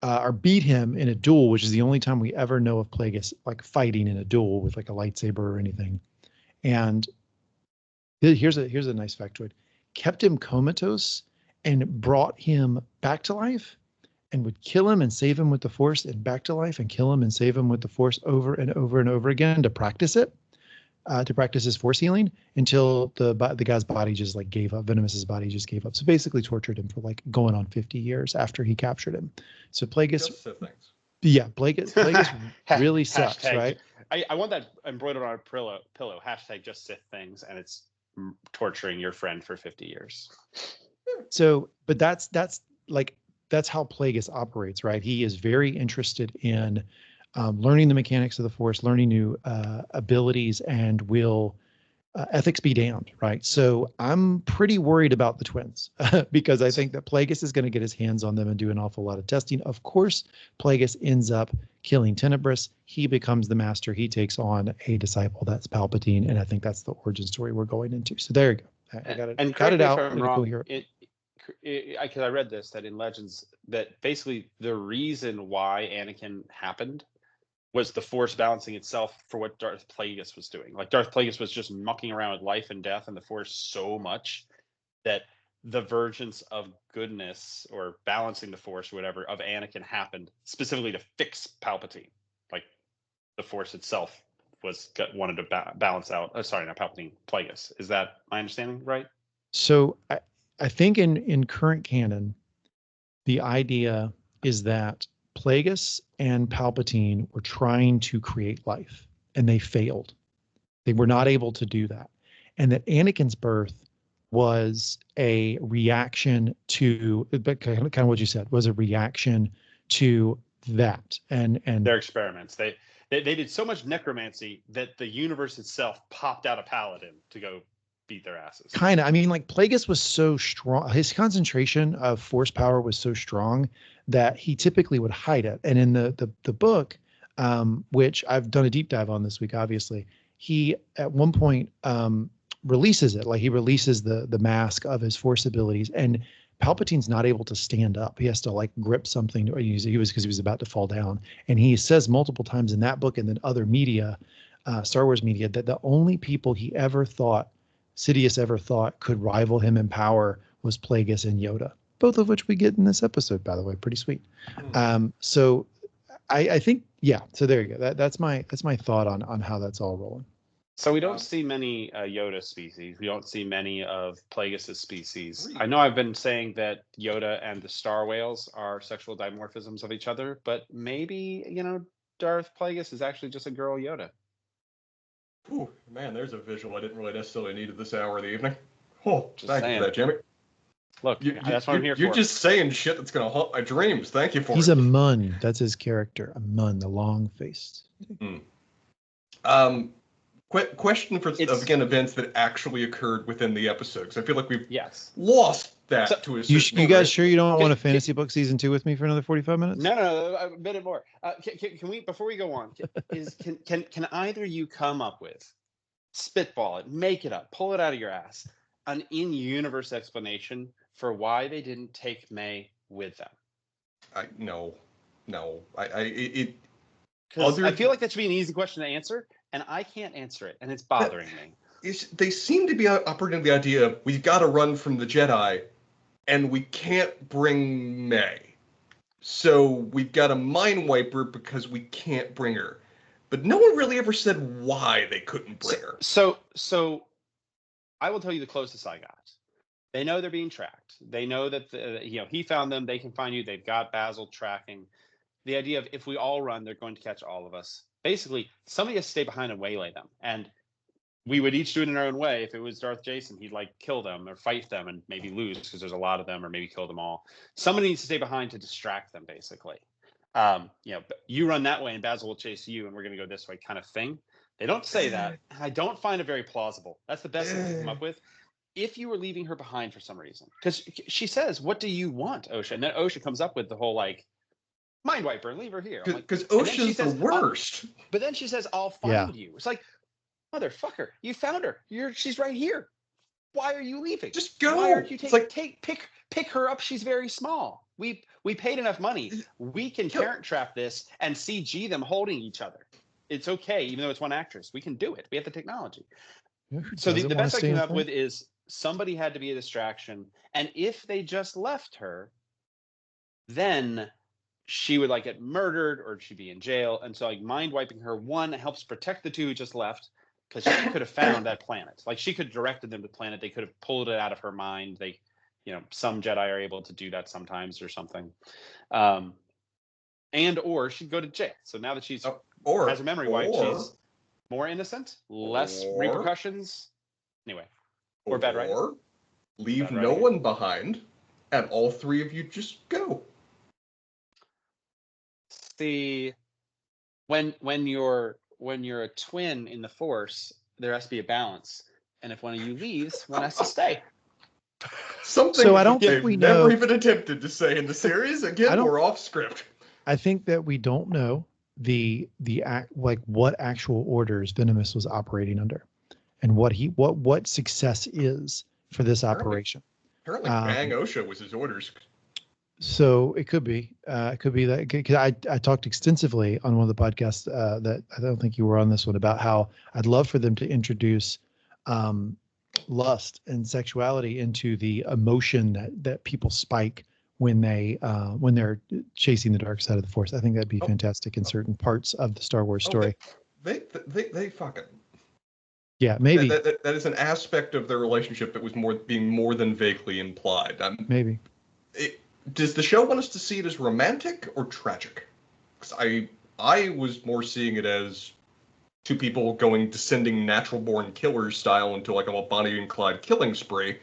or beat him in a duel, which is the only time we ever know of Plagueis like fighting in a duel with like a lightsaber or anything. And here's a nice factoid: kept him comatose and brought him back to life, and would kill him and save him with the Force, and back to life and kill him and save him with the Force over and over and over again to practice it. To practice his Force healing until the guy's body just like gave up. Venomous's body just gave up. So basically tortured him for like going on 50 years after he captured him. So Plagueis, Plagueis really sucks, right? I want that embroidered on a pillow. Hashtag just Sith things, and it's torturing your friend for 50 years. So, but that's how Plagueis operates, right? He is very interested in learning the mechanics of the Force, learning new abilities, and will ethics be damned, right? So I'm pretty worried about the twins because I think that Plagueis is going to get his hands on them and do an awful lot of testing. Of course, Plagueis ends up killing Tenebris. He becomes the master. He takes on a disciple, that's Palpatine, and I think that's the origin story we're going into. So there you go. I got it out. I'm wrong. Because I read this, that in Legends, that basically the reason why Anakin happened was the Force balancing itself for what Darth Plagueis was doing. Like Darth Plagueis was just mucking around with life and death and the Force so much that the vergence of goodness or balancing the Force or whatever of Anakin happened specifically to fix Palpatine. Like the Force itself wanted to balance out. Sorry, not Palpatine, Plagueis. Is that my understanding right? So I think in current canon, the idea is that Plagueis and Palpatine were trying to create life, and they failed. They were not able to do that. And that Anakin's birth was a reaction to, but kind of what you said, was a reaction to that. And their experiments. They did so much necromancy that the universe itself popped out a paladin to go beat their asses. Kind of. I mean, like Plagueis was so strong. His concentration of Force power was so strong that he typically would hide it. And in the book, which I've done a deep dive on this week, obviously, he at one point releases it. Like he releases the mask of his Force abilities, and Palpatine's not able to stand up. He has to like grip something. Or because he was about to fall down. And he says multiple times in that book and then other media, Star Wars media, that the only people Sidious ever thought could rival him in power was Plagueis and Yoda, both of which we get in this episode, by the way. Pretty sweet. So I think, yeah. So there you go. That's my thought on how that's all rolling. So we don't see many Yoda species. We don't see many of Plagueis' species. I know I've been saying that Yoda and the star whales are sexual dimorphisms of each other, but maybe, Darth Plagueis is actually just a girl Yoda. Ooh, man, there's a visual I didn't really necessarily need at this hour of the evening. Oh, thank you for that, Jimmy. Look, that's what I'm here for. You're just saying shit that's gonna haunt my dreams. Thank you for He's it. a mun. That's his character. A mun, the long-faced. Question of again events that actually occurred within the episode, because I feel like we've lost that to a certain you guys sure you don't want a fantasy book season 2 with me for another 45 minutes? No, a bit more. Can we, before we go on, can either you come up with, spitball it, make it up, pull it out of your ass, an in-universe explanation for why they didn't take May with them? No. I feel like that should be an easy question to answer, and I can't answer it, and it's bothering me. They seem to be operating the idea of, we've got to run from the Jedi, and we can't bring May. So we've got a mind wiper because we can't bring her. But no one really ever said why they couldn't bring her. So I will tell you the closest I got. They know they're being tracked. They know that he found them. They can find you. They've got Basil tracking. The idea of, if we all run, they're going to catch all of us. Basically, somebody has to stay behind and waylay them. And we would each do it in our own way. If it was Darth Jason, he'd kill them or fight them and maybe lose because there's a lot of them, or maybe kill them all. Somebody needs to stay behind to distract them, basically. You run that way and Basil will chase you and we're going to go this way, kind of thing. They don't say that. I don't find it very plausible. That's the best thing to come up with. If you were leaving her behind for some reason, because she says, "What do you want, Osha?" And then Osha comes up with the whole mind wiper and leave her here. Because Osha's the worst. But then she says, "I'll find you." It's like, motherfucker, you found her. She's right here. Why are you leaving? Just go. Why aren't you pick her up? She's very small. We paid enough money. We can parent trap this and CG them holding each other. It's okay, even though it's one actress. We can do it. We have the technology. So the best I came up with is somebody had to be a distraction. And if they just left her, then she would get murdered or she'd be in jail. And so mind wiping her, one, helps protect the two who just left, because she could have found that planet. She could have directed them to the planet. They could have pulled it out of her mind. They, some Jedi are able to do that sometimes or something. And or she'd go to jail. So now that she's has a memory wipe, she's more innocent, less repercussions. Anyway. Or bad writing. Or leave no one behind, and all three of you just go. See, when you're a twin in the Force, there has to be a balance, and if one of you leaves, one has to stay. Something so I don't think we know. Never even attempted to say in the series. Again, we're off script. I think that we don't know what actual orders Venomous was operating under, and what success is for this operation. Apparently, Bang Osha was his orders. So it could be that, because I talked extensively on one of the podcasts that I don't think you were on this one, about how I'd love for them to introduce lust and sexuality into the emotion that people spike when they're chasing the dark side of the Force. I think that'd be fantastic in certain parts of the Star Wars story. They fucking. Yeah, maybe that is an aspect of their relationship that was being more than vaguely implied. Maybe. Does the show want us to see it as romantic or tragic? Because I was more seeing it as two people descending natural-born killer style into a Bonnie and Clyde killing spree.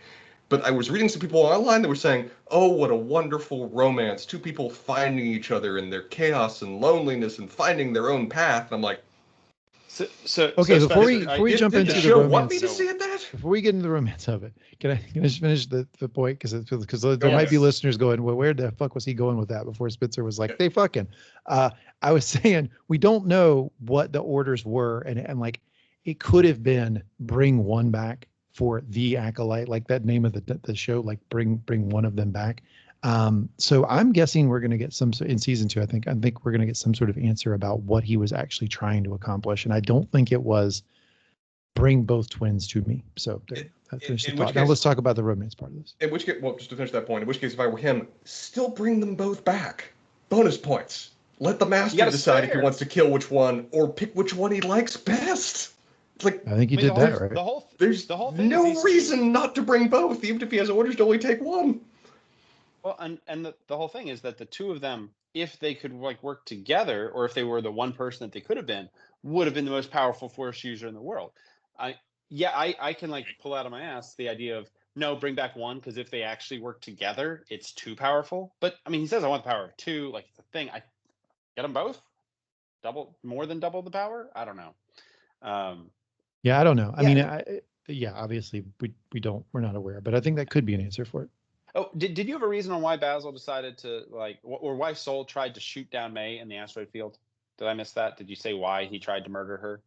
But I was reading some people online that were saying, "Oh, what a wonderful romance! Two people finding each other in their chaos and loneliness and finding their own path." And I'm like, before we jump into the romance, want me to see it that? Before we get into the romance of it, can I just finish the point? Because there might be listeners going, "Well, where the fuck was he going with that?" Before Spitzer was like, "They fucking." I was saying we don't know what the orders were, and it could have been bring one back for the Acolyte, like that name of the show, bring one of them back. So I'm guessing we're going to get some in season 2. I think we're going to get some sort of answer about what he was actually trying to accomplish, and I don't think it was bring both twins to me. So finish the thought. Now let's talk about the romance part of this. In which case, just to finish that point, in which case, if I were him, still bring them both back. Bonus points. Let the master decide if he wants to kill which one or pick which one he likes best. I think you did that right. There's no reason not to bring both, even if he has orders to only take one. Well, and the whole thing is that the two of them, if they could work together, or if they were the one person that they could have been, would have been the most powerful Force user in the world. I can pull out of my ass the idea of no, bring back one, because if they actually work together, it's too powerful. But I mean, he says I want the power of two. Like, it's a thing. I get them both, more than double the power. I don't know. Yeah, I don't know. I Yeah. mean, yeah, obviously we're not aware, but I think that could be an answer for it. Oh, did you have a reason on why Basil decided to or why Sol tried to shoot down May in the asteroid field? Did I miss that? Did you say why he tried to murder her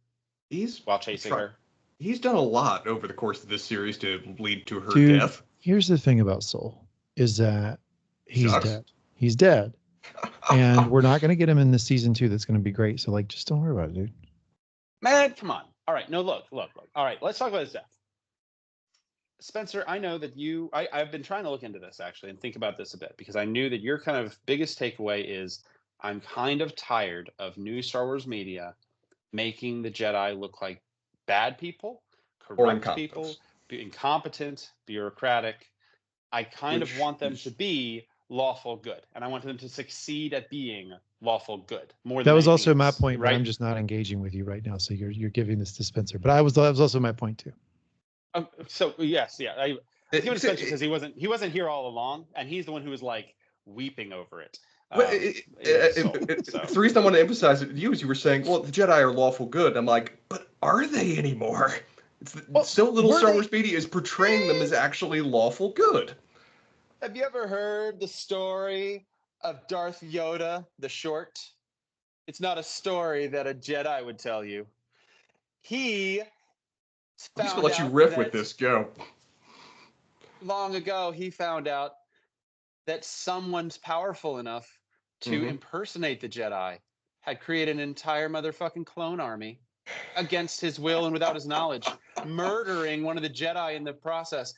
while chasing her? He's done a lot over the course of this series to lead to her Dude, death. Here's the thing about Sol is that he's Sucks. dead. He's dead. And we're not going to get him in the season 2. That's going to be great. So like, just don't worry about it, dude. Man, come on. All right. No, look. All right. Let's talk about his death. Spencer, I know that I've been trying to look into this actually and think about this a bit, because I knew that your kind of biggest takeaway is I'm kind of tired of new Star Wars media making the Jedi look like bad people, corrupt people, incompetent, bureaucratic. I kind of want them to be lawful good, and I want them to succeed at being lawful good more than that was also else, my point, right? But I'm just not engaging with you right now, so you're giving this to Spencer. But that was also my point too. So yes, yeah, I give it to Spencer because he wasn't here all along, and he's the one who was like weeping over it. The reason I want to emphasize it with you is you were saying, well, the Jedi are lawful good. I'm like, but are they anymore? So little Star Wars media is portraying them as actually lawful good. Have you ever heard the story of Darth Yoda, the short? It's not a story that a Jedi would tell you. I'm just gonna let you riff with this. Go. Long ago, he found out that someone's powerful enough to impersonate the Jedi had created an entire motherfucking clone army against his will and without his knowledge, murdering one of the Jedi in the process.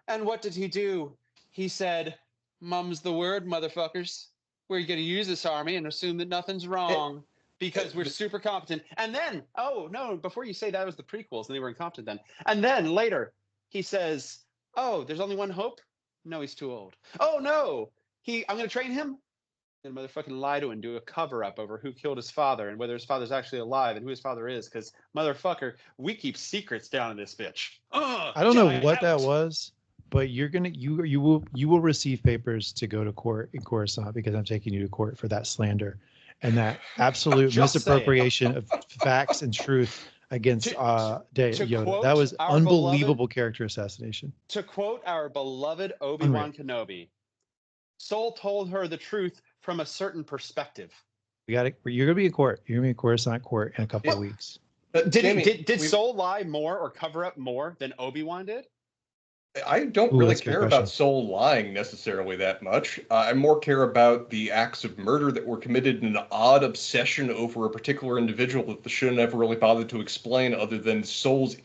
And what did he do? He said, "Mum's the word, motherfuckers. We're going to use this army and assume that nothing's wrong because we're super competent." And then, oh, no, before you say that was the prequels and they were incompetent then. And then later, he says, "Oh, there's only one hope? No, he's too old. Oh, no, I'm going to train him." And motherfucking lie to him and do a cover-up over who killed his father and whether his father's actually alive and who his father is, because, motherfucker, we keep secrets down in this bitch. I don't know what that was, but you will receive papers to go to court in Coruscant because I'm taking you to court for that slander and that absolute misappropriation of facts and truth against Yoda. That was unbelievable character assassination. To quote our beloved Obi-Wan Kenobi, Sol told her the truth from a certain perspective. You're gonna be in court. You're gonna be in Coruscant court in a couple of weeks. Did Sol lie more or cover up more than Obi-Wan did? I don't really care about Sol lying necessarily that much. I more care about the acts of murder that were committed in an odd obsession over a particular individual that the show never really bothered to explain, other than Sol's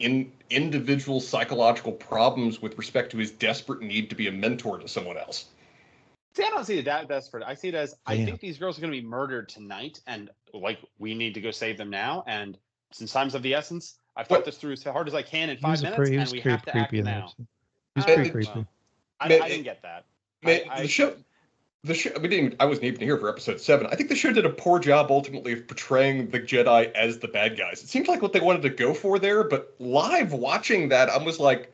individual psychological problems with respect to his desperate need to be a mentor to someone else. See, I don't see it that desperate. I see it as, I think these girls are going to be murdered tonight, and like we need to go save them now. And since time's of the essence, I've thought this through as hard as I can in 5 minutes, and we have to act now. He's pretty creepy. Well, I didn't get that. The show. I wasn't even here for episode 7. I think the show did a poor job ultimately of portraying the Jedi as the bad guys. It seems like what they wanted to go for there, but live watching that, I was like,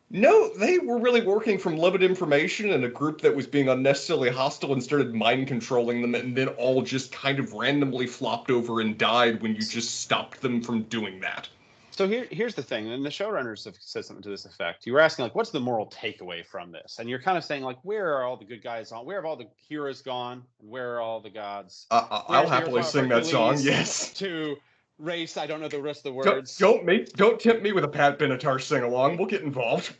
no, they were really working from limited information and a group that was being unnecessarily hostile and started mind controlling them, and then all just kind of randomly flopped over and died when you just stopped them from doing that. So here's the thing, and the showrunners have said something to this effect. You were asking, like, what's the moral takeaway from this? And you're kind of saying, like, where are all the good guys on? Where have all the heroes gone? And where are all the gods? I'll happily sing that song, yes. To race, I don't know the rest of the words. Don't tempt me with a Pat Benatar sing-along. We'll get involved.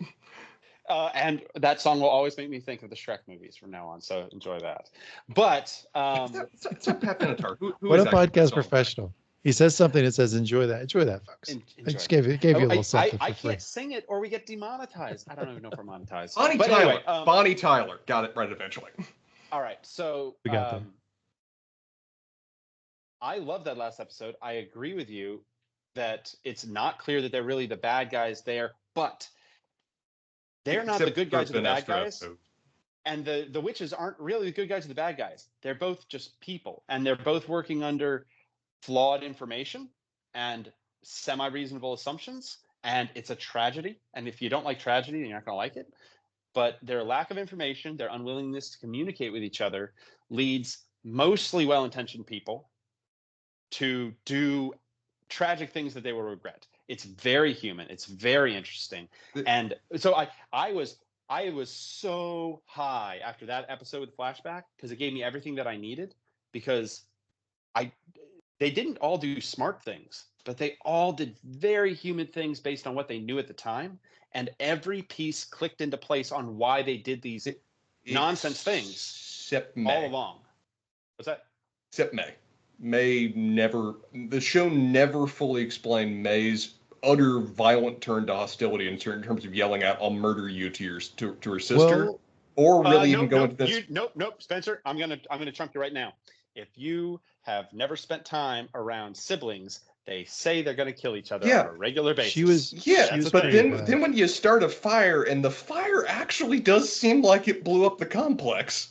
And that song will always make me think of the Shrek movies from now on, so enjoy that. But it's not Pat Benatar. Who what a podcast professional. He says something that says, enjoy that, folks. I just gave you a little something for free. I can't sing it or we get demonetized. I don't even know if we're monetized. Bonnie Tyler. Got it right eventually. All right, so we got them. I love that last episode. I agree with you that it's not clear that they're really the bad guys there, but they're not the good guys or the bad guys. And the witches aren't really the good guys or the bad guys. They're both just people, and they're both working under flawed information and semi-reasonable assumptions, and it's a tragedy. And if you don't like tragedy, then you're not going to like it. But their lack of information, their unwillingness to communicate with each other leads mostly well-intentioned people to do tragic things that they will regret. It's very human. It's very interesting. And so I was so high after that episode with Flashback because it gave me everything that I needed, because they didn't all do smart things, but they all did very human things based on what they knew at the time. And every piece clicked into place on why they did these nonsense things except May. All along. What's that? Except May. The show never fully explained May's utter violent turn to hostility in certain terms of yelling out, "I'll murder you" to her sister, or really even go into this. Nope, Spencer. I'm gonna trump you right now. If you have never spent time around siblings, they say they're going to kill each other on a regular basis. But then when you start a fire, and the fire actually does seem like it blew up the complex,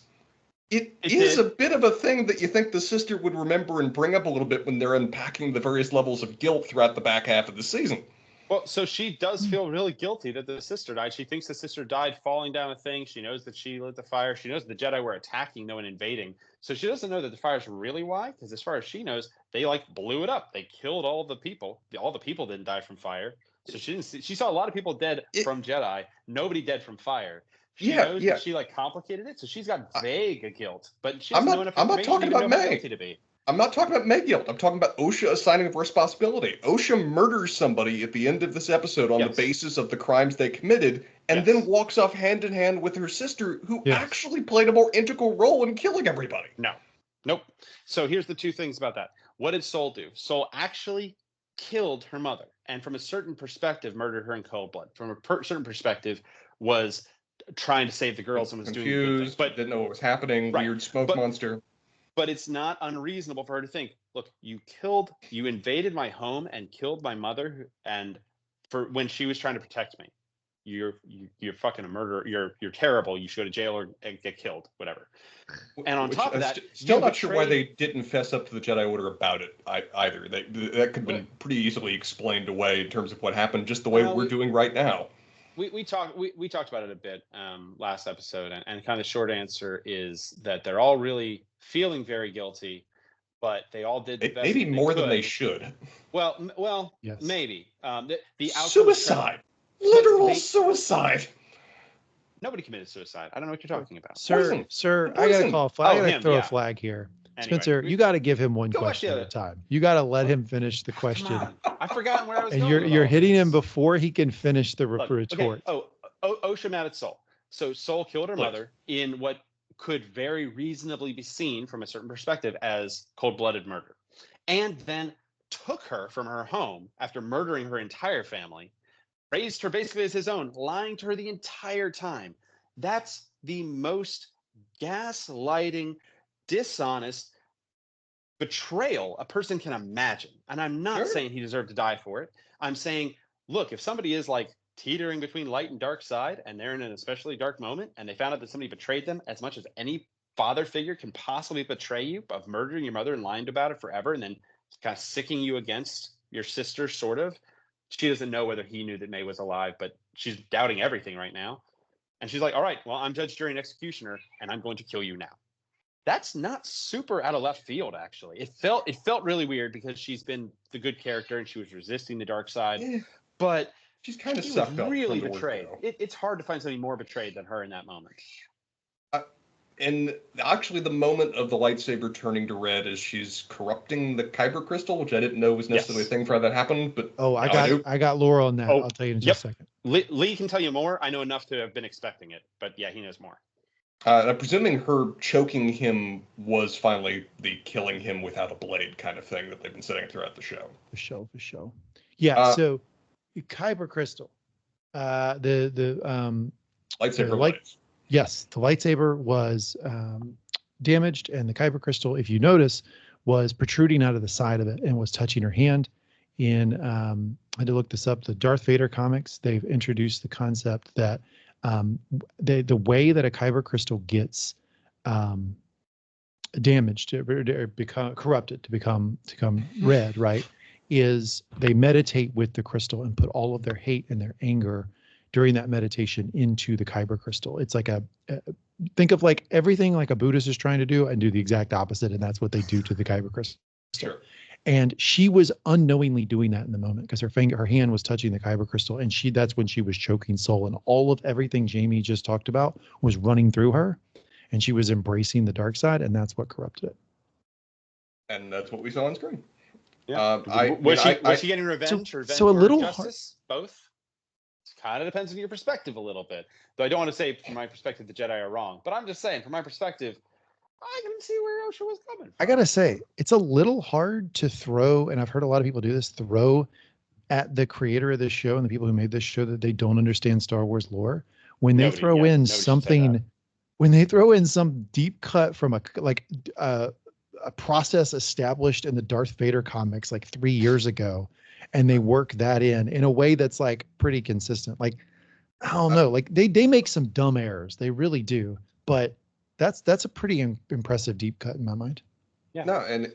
it is a bit of a thing that you think the sister would remember and bring up a little bit when they're unpacking the various levels of guilt throughout the back half of the season. Well, so she does feel really guilty that the sister died. She thinks the sister died falling down a thing. She knows that she lit the fire. She knows the Jedi were attacking, no one invading. So she doesn't know that the fire's really why, because as far as she knows, they blew it up. They killed all the people. All the people didn't die from fire. So she saw a lot of people dead from Jedi. Nobody dead from fire. She knows that she complicated it. So she's got vague guilt, but she doesn't know enough information to know how guilty to be. I'm not talking about Meg guilt. I'm talking about OSHA assigning of responsibility. OSHA murders somebody at the end of this episode on the basis of the crimes they committed, and then walks off hand in hand with her sister, who actually played a more integral role in killing everybody. Nope. So here's the two things about that. What did Soul do? Soul actually killed her mother, and from a certain perspective, murdered her in cold blood. From a certain perspective, was trying to save the girls and was confused, doing good things, but didn't know what was happening. Weird smoke monster. But it's not unreasonable for her to think, look, you invaded my home and killed my mother, and for when she was trying to protect me, you're fucking a murderer. You're terrible. You should go to jail or get killed, whatever. And on top of that, still not sure why they didn't fess up to the Jedi Order about it either. That could have been pretty easily explained away in terms of what happened, just the way we're doing right now. We talked about it a bit last episode, and kind of the short answer is that they're all really feeling very guilty, but they all did the best. Maybe more than they should. Well, yes. Maybe. The suicide, literal suicide. Nobody committed suicide. I don't know what you're talking about. Sir, I gotta call. I gotta throw a flag here. Anyway, Spencer, you got to give him one question at a time. You got to let him finish the question. I've forgotten where I was going. And you're hitting him before he can finish the retort. Okay. OSHA mad at Soul. So Soul killed her mother in what could very reasonably be seen from a certain perspective as cold-blooded murder, and then took her from her home after murdering her entire family, raised her basically as his own, lying to her the entire time. That's the most gaslighting, dishonest betrayal a person can imagine. And I'm not saying he deserved to die for it. I'm saying, look, if somebody is teetering between light and dark side, and they're in an especially dark moment, and they found out that somebody betrayed them as much as any father figure can possibly betray you, of murdering your mother and lying about it forever, and then kind of sicking you against your sister, sort of. She doesn't know whether he knew that May was alive, but she's doubting everything right now. And she's like, all right, well, I'm judge, jury, and executioner, and I'm going to kill you now. That's not super out of left field, actually. It felt really weird because she's been the good character and she was resisting the dark side, but she's kind of sucked up. Really betrayed. It's hard to find somebody more betrayed than her in that moment. And actually, the moment of the lightsaber turning to red as she's corrupting the kyber crystal, which I didn't know was necessarily a thing for how that happened, but I got Laura on that. I'll tell you in just a second. Lee can tell you more. I know enough to have been expecting it, but yeah, he knows more. I'm presuming her choking him was finally the killing him without a blade kind of thing that they've been setting throughout the show. For sure. Yeah. So, kyber crystal, the lightsaber. Yes, the lightsaber was damaged, and the kyber crystal, if you notice, was protruding out of the side of it and was touching her hand. In I had to look this up. The Darth Vader comics, they've introduced the concept that the way that a kyber crystal gets damaged or become corrupted to become red, right, is they meditate with the crystal and put all of their hate and their anger during that meditation into the kyber crystal. It's like think of like everything like a Buddhist is trying to do and do the exact opposite. And that's what they do to the kyber crystal. Sure. And she was unknowingly doing that in the moment because her hand was touching the kyber crystal, and that's when she was choking soul, and all of everything Jamie just talked about was running through her, and she was embracing the dark side, and that's what corrupted it. And that's what we saw on screen. Yeah. Was she getting revenge or a little justice? Both. It kind of depends on your perspective a little bit. Though I don't want to say from my perspective the Jedi are wrong, but I'm just saying from my perspective, I can see where Osha was coming from. I gotta say, it's a little hard to throw, and I've heard a lot of people do this, throw at the creator of this show and the people who made this show that they don't understand Star Wars lore. When they throw in something, when they throw in some deep cut from a process established in the Darth Vader comics like 3 years ago, and they work that in a way that's like pretty consistent. Like, I don't know, like they make some dumb errors. They really do. But that's a pretty impressive deep cut in my mind. Yeah. No, and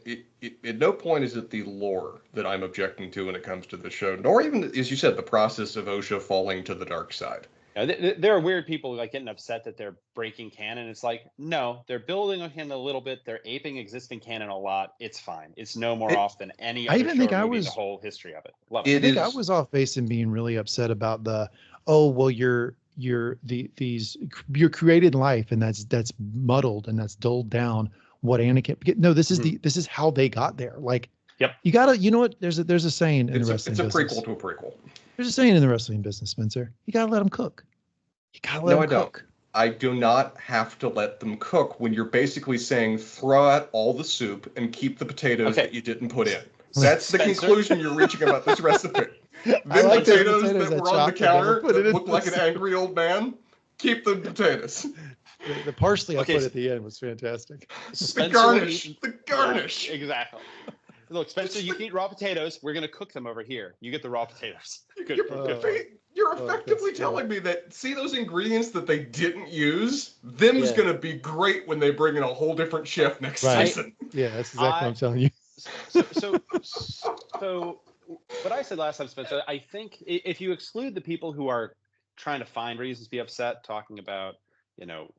at no point is it the lore that I'm objecting to when it comes to the show, nor even, as you said, the process of Osha falling to the dark side. Yeah, there are weird people like getting upset that they're breaking canon. It's like, no, they're building on canon a little bit. They're aping existing canon a lot. It's fine. It's no more off than any other show or movie, the whole history of it. Love it. I think I was off base in being really upset about your created life, and that's muddled and that's dulled down what Anakin. No, this is how they got there. Like, yep. You gotta, you know what? There's a saying in the wrestling business. It's a prequel to a prequel. There's a saying in the wrestling business, Spencer. You gotta let them cook. You gotta let them cook. I do not have to let them cook when you're basically saying throw out all the soup and keep the potatoes that you didn't put in. That's the conclusion you're reaching about this recipe. Then like potatoes that were on the counter that looked like an angry old man, keep the potatoes. The parsley I put at the end was fantastic. The garnish. Exactly. Look, Spencer, you can eat raw potatoes. We're going to cook them over here. You get the raw potatoes. Good. You're effectively telling me that, see those ingredients that they didn't use? Them's going to be great when they bring in a whole different chef next season. Yeah, that's exactly what I'm telling you. So what I said last time, Spencer, I think if you exclude the people who are trying to find reasons to be upset, talking about,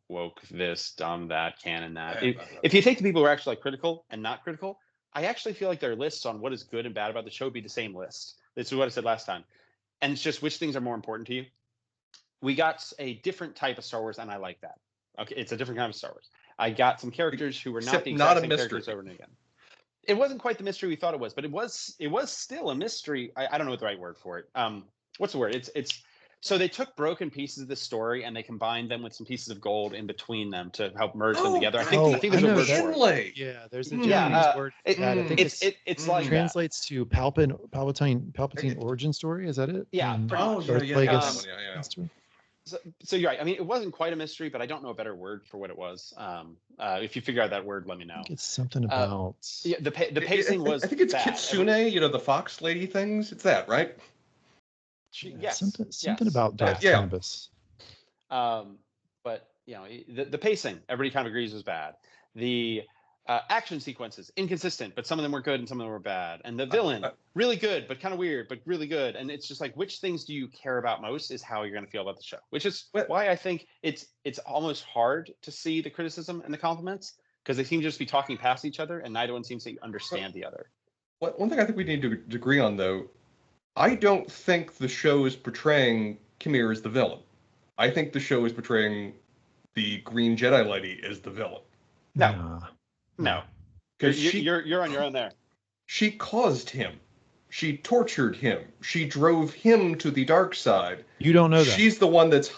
woke this, dumb that, canon that. If you take the people who are actually critical and not critical, I actually feel like their lists on what is good and bad about the show would be the same list. This is what I said last time. And it's just which things are more important to you. We got a different type of Star Wars, and I like that. Okay, it's a different kind of Star Wars. I got some characters who were not the exact same characters over and again. It wasn't quite the mystery we thought it was, but it was still a mystery. I don't know what the right word for it. What's the word? It's so they took broken pieces of the story and they combined them with some pieces of gold in between them to help merge them together. I think there's a word for it. Yeah, there's a Japanese word for that. I think it's like translates to Palpatine origin story. Is that it? Yeah. So you're right. I mean, it wasn't quite a mystery, but I don't know a better word for what it was. If you figure out that word, let me know. It's something about. The pacing was. I think it's bad. Kitsune. The fox lady things. It's that, right? Yes. Something about Darth Cannabis. But the pacing, everybody kind of agrees was bad. The action sequences inconsistent, but some of them were good and some of them were bad. And the villain, really good, but kind of weird, but really good. And it's just like, which things do you care about most is how you're going to feel about the show. Which is why I think it's almost hard to see the criticism and the compliments, because they seem to just be talking past each other, and neither one seems to understand the other. One thing I think we need to agree on, though, I don't think the show is portraying Kimir as the villain. I think the show is portraying the Green Jedi lady as the villain. No. Because you're on your own there. She caused him. She tortured him. She drove him to the dark side. You don't know that. She's the one that's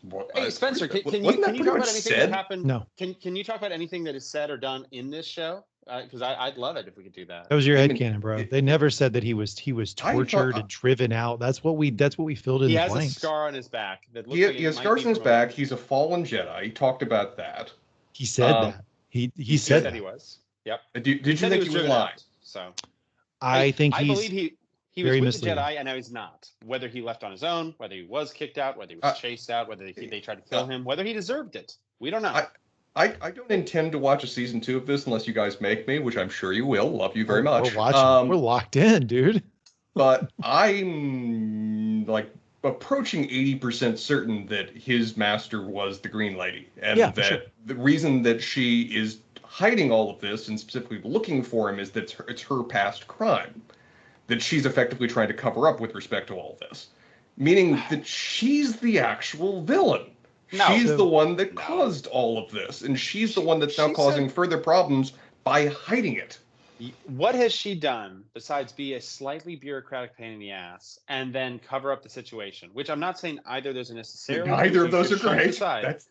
what. Hey, Spencer, can you talk about anything that happened? No. Can you talk about anything that is said or done in this show? Because I'd love it if we could do that. That was your headcanon, bro. They never said that he was tortured and driven out. That's what we filled in. He the has blanks. A scar on his back. He has scars on his back. He's a fallen Jedi. He talked about that. He said that. He said that he was. Yep. Did you think he was lying? So I believe he was with the Jedi, and now he's not. Whether he left on his own, whether he was kicked out, whether he was chased out, whether they tried to kill him, whether he deserved it, we don't know. I don't intend to watch a season 2 of this unless you guys make me, which I'm sure you will. Love you very much. We're watching. We're locked in, dude. But I'm like approaching 80% certain that his master was the Green Lady, and Yeah, that sure. the reason that she is hiding all of this and specifically looking for him is that it's her past crime that she's effectively trying to cover up with respect to all of this, meaning that she's the actual villain. No. She's the one that caused all of this, and she's the one that's now causing further problems by hiding it. What has she done besides be a slightly bureaucratic pain in the ass and then cover up the situation? Which I'm not saying either of those are necessarily. Neither of those are great.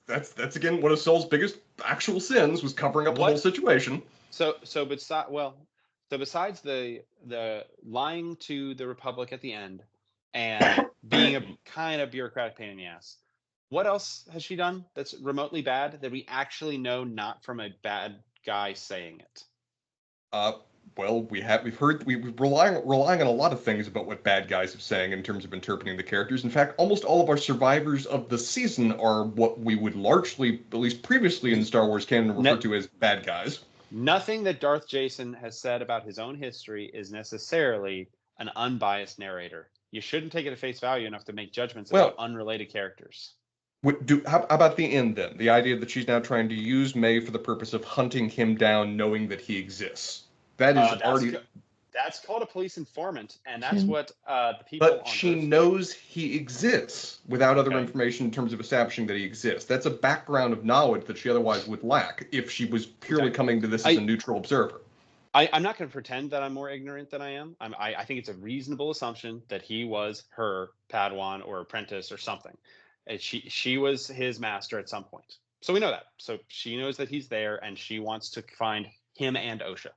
That's again one of Saul's biggest actual sins was covering up the whole situation. So besides the lying to the Republic at the end and being a kind of bureaucratic pain in the ass, what else has she done that's remotely bad that we actually know not from a bad guy saying it? Well, we're relying on a lot of things about what bad guys are saying in terms of interpreting the characters. In fact, almost all of our survivors of the season are what we would largely, at least previously in Star Wars canon, refer to as bad guys. Nothing that Darth Jason has said about his own history is necessarily an unbiased narrator. You shouldn't take it at face value enough to make judgments about unrelated characters. How about the end then? The idea that she's now trying to use May for the purpose of hunting him down, knowing that he exists. That is that's called a police informant, and that's what the people. But she knows he exists without other information in terms of establishing that he exists. That's a background of knowledge that she otherwise would lack if she was purely coming to this as a neutral observer. I'm not going to pretend that I'm more ignorant than I am. I think it's a reasonable assumption that he was her Padawan or apprentice or something. She was his master at some point. So we know that. So she knows that he's there, and she wants to find him and Osha.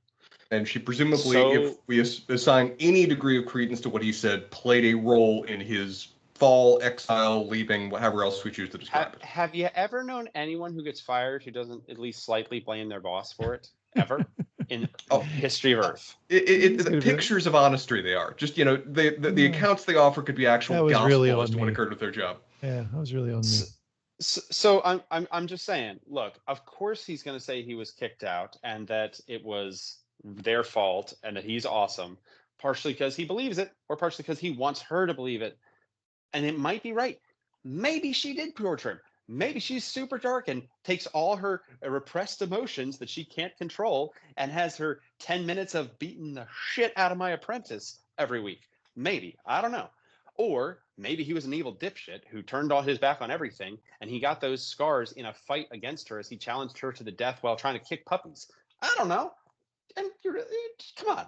And she presumably, if we assign any degree of credence to what he said, played a role in his fall, exile, leaving, however else we choose to describe it. Have you ever known anyone who gets fired who doesn't at least slightly blame their boss for it? Ever? In history of Earth? The pictures of honesty they are. Just, the accounts they offer could be actual gospel as to what occurred with their job. Yeah, that was really on me. So I'm just saying, look, of course he's going to say he was kicked out and that it was their fault and that he's awesome, partially because he believes it or partially because he wants her to believe it. And it might be right. Maybe she did torture him. Maybe she's super dark and takes all her repressed emotions that she can't control and has her 10 minutes of beating the shit out of my apprentice every week. Maybe. I don't know. Or maybe he was an evil dipshit who turned all his back on everything and he got those scars in a fight against her as he challenged her to the death while trying to kick puppies. I don't know. And come on.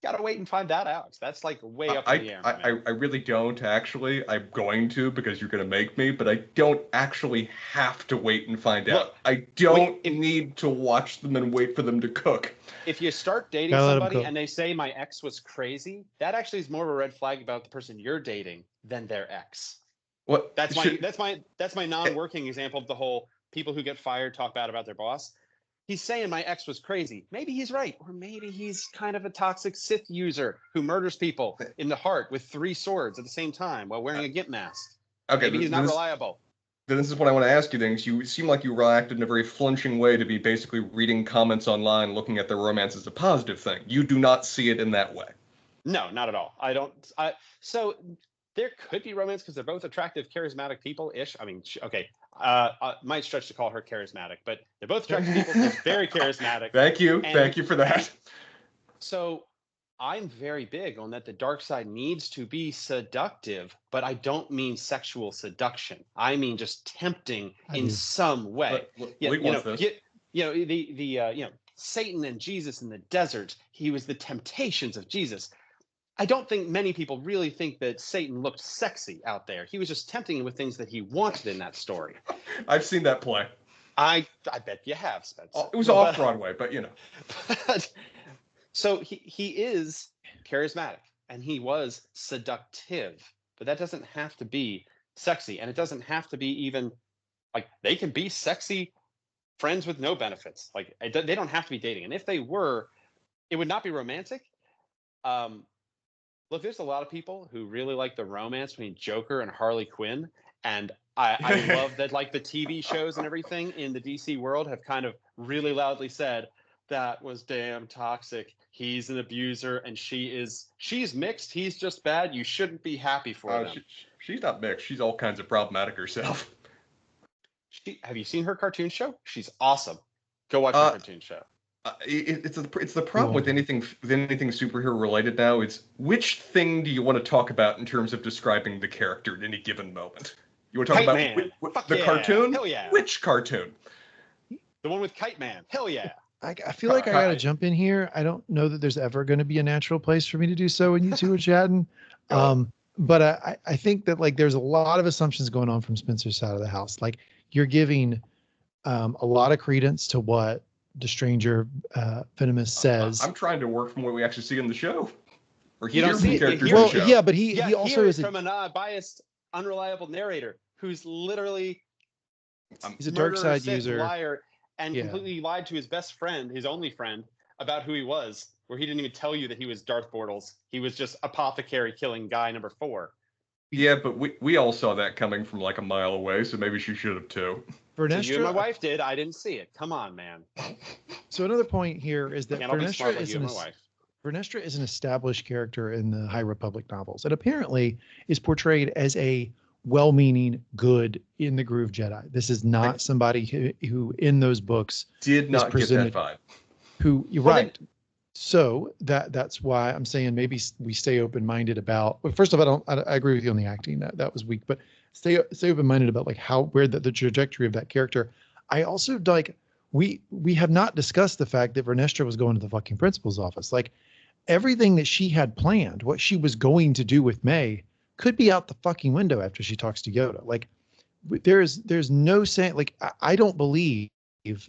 Gotta wait and find that out. That's like way up in the air. I really don't actually. I'm going to because you're going to make me, but I don't actually have to wait and find out. I don't need to watch them and wait for them to cook. If you start dating somebody and they say my ex was crazy, that actually is more of a red flag about the person you're dating than their ex. What? That's my non-working example of the whole people who get fired talk bad about their boss. He's saying my ex was crazy. Maybe he's right. Or maybe he's kind of a toxic Sith user who murders people in the heart with 3 swords at the same time while wearing a gimp mask. Okay, maybe he's not reliable. Then this is what I want to ask you then. You seem like you reacted in a very flinching way to be basically reading comments online, looking at their romance as a positive thing. You do not see it in that way. No, not at all. I don't. So there could be romance because they're both attractive, charismatic people-ish. I mean, okay. Might stretch to call her charismatic, but they're both attractive people. They're very charismatic. Thank you for that. So I'm very big on that. The dark side needs to be seductive, but I don't mean sexual seduction. I mean just tempting in some way. Satan and Jesus in the desert. He was the temptations of Jesus. I don't think many people really think that Satan looked sexy out there. He was just tempting him with things that he wanted in that story. I've seen that play. I bet you have, Spencer. It was off Broadway, but you know. So he is charismatic and he was seductive, but that doesn't have to be sexy, and it doesn't have to be even like they can be sexy friends with no benefits. Like they don't have to be dating, and if they were, it would not be romantic. Look, there's a lot of people who really like the romance between Joker and Harley Quinn, And I love that, like, the TV shows and everything in the DC world have kind of really loudly said that was damn toxic. He's an abuser, and she's mixed. He's just bad. You shouldn't be happy for them. She's not mixed. She's all kinds of problematic herself. Have you seen her cartoon show? She's awesome. Go watch her cartoon show. It's the problem with anything superhero related now. It's which thing do you want to talk about in terms of describing the character at any given moment? You want to talk about the cartoon? Hell yeah. Which cartoon? The one with Kite Man. Hell yeah. I feel like I got to jump in here. I don't know that there's ever going to be a natural place for me to do so when you two are chatting. But I think that, like, there's a lot of assumptions going on from Spencer's side of the house. Like, you're giving a lot of credence to what the stranger Venomous says. I'm trying to work from what we actually see in the show. Or you don't see it. Well, yeah, but he also is from a biased, unreliable narrator who's literally he's a dark side user, liar, and completely lied to his best friend, his only friend, about who he was, where he didn't even tell you that he was Darth Bortles. He was just Apothecary killing guy number 4. Yeah, but we all saw that coming from like a mile away, so maybe she should have too. Vernestra, so you and my wife did. I didn't see it. Come on, man. So another point here is that Vernestra is an established character in the High Republic novels, and apparently is portrayed as a well-meaning, good, in the groove Jedi. This is not somebody who in those books did not get that vibe. You're right. So that's why I'm saying maybe we stay open-minded about. Well, first of all, I agree with you on the acting. That was weak, but stay open-minded about like where the trajectory of that character. I also like we have not discussed the fact that Vernestra was going to the fucking principal's office. Like, everything that she had planned, what she was going to do with May, could be out the fucking window after she talks to Yoda. Like, there's no saying, like, I don't believe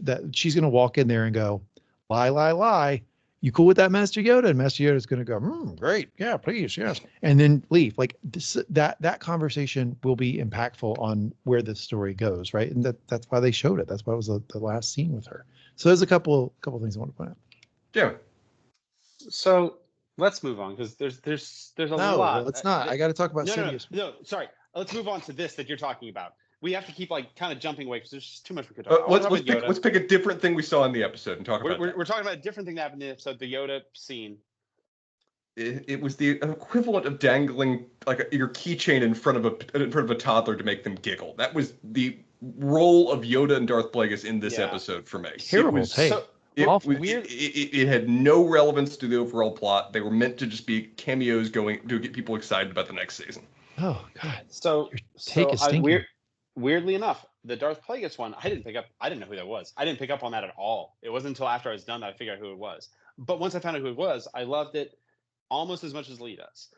that she's going to walk in there and go, lie. You cool with that, Master Yoda? And Master Yoda's going to go, great. Yeah, please. Yes. And then leave. Like, that conversation will be impactful on where the story goes. Right. And that's why they showed it. That's why it was the last scene with her. So there's a couple things I want to point out. Yeah. So let's move on, because there's a lot. No, let's not. I got to talk about Sidious. No, sorry. Let's move on to this that you're talking about. We have to keep like kind of jumping away because there's just too much we could talk about. Let's pick a different thing we saw in the episode and talk about. We're talking about a different thing that happened in the episode. The Yoda scene. It was the equivalent of dangling like your keychain in front of a toddler to make them giggle. That was the role of Yoda and Darth Plagueis in this episode for me. Terrible take. It had no relevance to the overall plot. They were meant to just be cameos going to get people excited about the next season. Oh God! So weirdly enough, the Darth Plagueis one, I didn't know who that was. I didn't pick up on that at all. It wasn't until after I was done that I figured out who it was. But once I found out who it was, I loved it almost as much as Lee does.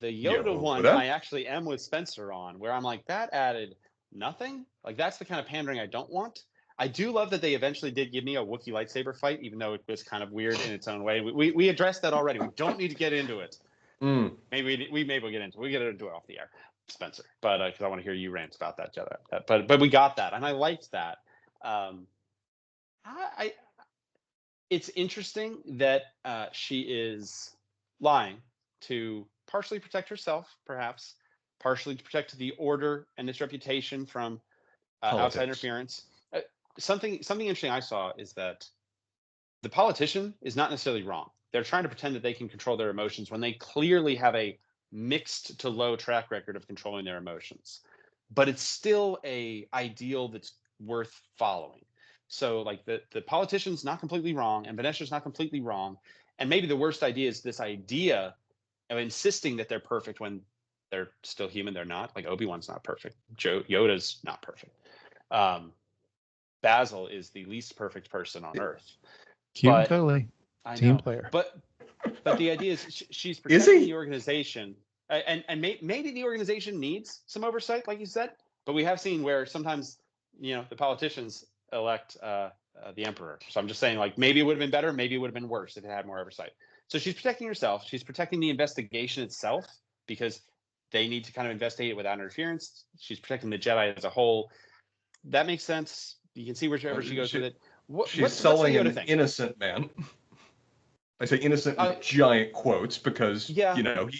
The Yoda one, I actually am with Spencer on, where I'm like, that added nothing. Like, that's the kind of pandering I don't want. I do love that they eventually did give me a Wookiee lightsaber fight, even though it was kind of weird in its own way. We addressed that already. We don't need to get into it. Maybe we'll get into it. We get into it off the air, Spencer. But because I want to hear you rant about that, Jedi. But we got that, and I liked that. It's interesting that she is lying to partially protect herself, perhaps, partially to protect the Order and its reputation from outside interference. Something interesting I saw is that the politician is not necessarily wrong. They're trying to pretend that they can control their emotions when they clearly have a mixed to low track record of controlling their emotions. But it's still a ideal that's worth following. So like the politician's not completely wrong, and Venestra's not completely wrong. And maybe the worst idea is this idea of insisting that they're perfect when they're still human. They're not. Like, Obi-Wan's not perfect. Yoda's not perfect. Basil is the least perfect person on Earth. Totally. Team player. But the idea is she's protecting the organization, and maybe the organization needs some oversight, like you said. But we have seen where sometimes the politicians elect the emperor. So I'm just saying, like, maybe it would have been better, maybe it would have been worse if it had more oversight. So she's protecting herself. She's protecting the investigation itself because they need to kind of investigate it without interference. She's protecting the Jedi as a whole. That makes sense. You can see wherever she goes with it. She's selling an innocent man. I say innocent in giant quotes because, he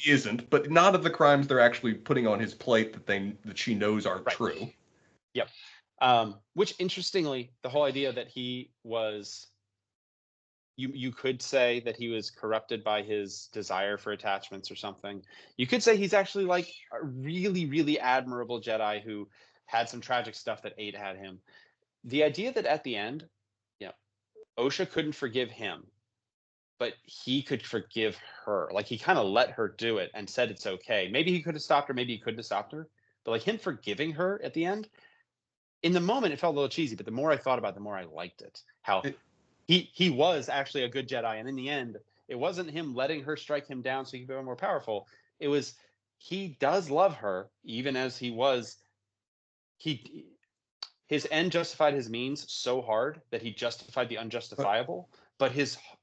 isn't. But none of the crimes they're actually putting on his plate that she knows aren't true. Yep. Which, interestingly, the whole idea that he was... You could say that he was corrupted by his desire for attachments or something. You could say he's actually like a really, really admirable Jedi who had some tragic stuff that ate at him. The idea that at the end, Osha couldn't forgive him, but he could forgive her. Like, he kind of let her do it and said it's okay. Maybe he could have stopped her, maybe he couldn't have stopped her. But like him forgiving her at the end, in the moment it felt a little cheesy, but the more I thought about it, the more I liked it. How he was actually a good Jedi, and in the end, it wasn't him letting her strike him down so he could become more powerful. It was, he does love her, even as his end justified his means so hard that he justified the unjustifiable. But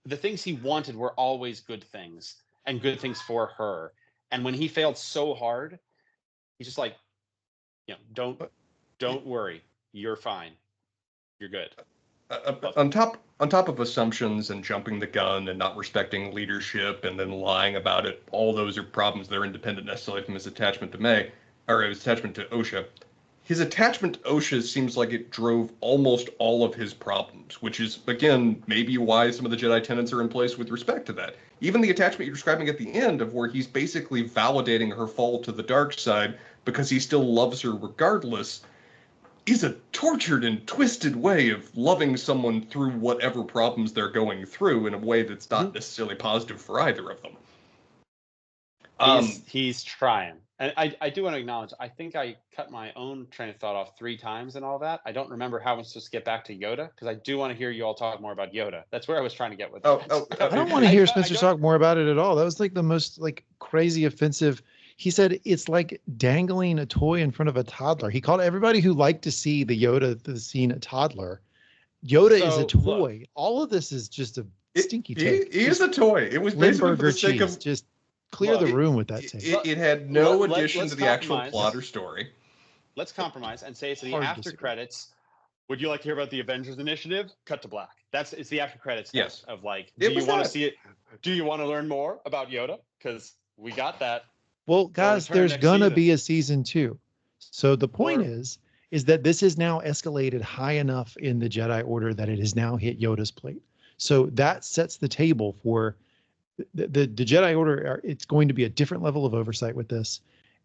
the things he wanted were always good things, and good things for her. And when he failed so hard, he's just like, don't worry, you're fine, you're good. On top of assumptions and jumping the gun and not respecting leadership and then lying about it, all those are problems that are independent necessarily from his attachment to May, or his attachment to Osha. His attachment to Osha seems like it drove almost all of his problems, which is, again, maybe why some of the Jedi tenets are in place with respect to that. Even the attachment you're describing at the end, of where he's basically validating her fall to the dark side because he still loves her regardless, is a tortured and twisted way of loving someone through whatever problems they're going through in a way that's not necessarily positive for either of them. He's trying. And I do want to acknowledge, I think I cut my own train of thought off 3 times and all that. I don't remember how I'm supposed to get back to Yoda, because I do want to hear you all talk more about Yoda. That's where I was trying to get with I don't want to hear Spencer talk more about it at all. That was like the most crazy offensive. He said it's like dangling a toy in front of a toddler. He called everybody who liked to see the scene a toddler. Yoda is a toy. Look, all of this is just a stinky take. He is a toy. It was basically for the sake of just clear the room with that take. It had no addition to the actual plot or story. Let's compromise and say it's the after credits. Would you like to hear about the Avengers Initiative? Cut to black. It's the after credits. Yes. Of like, do you want to see it? Do you want to learn more about Yoda? Because we got that. Well, guys, there's gonna be a season 2. So the point is that this is now escalated high enough in the Jedi Order that it has now hit Yoda's plate. So that sets the table for the Jedi Order. It's going to be a different level of oversight with this.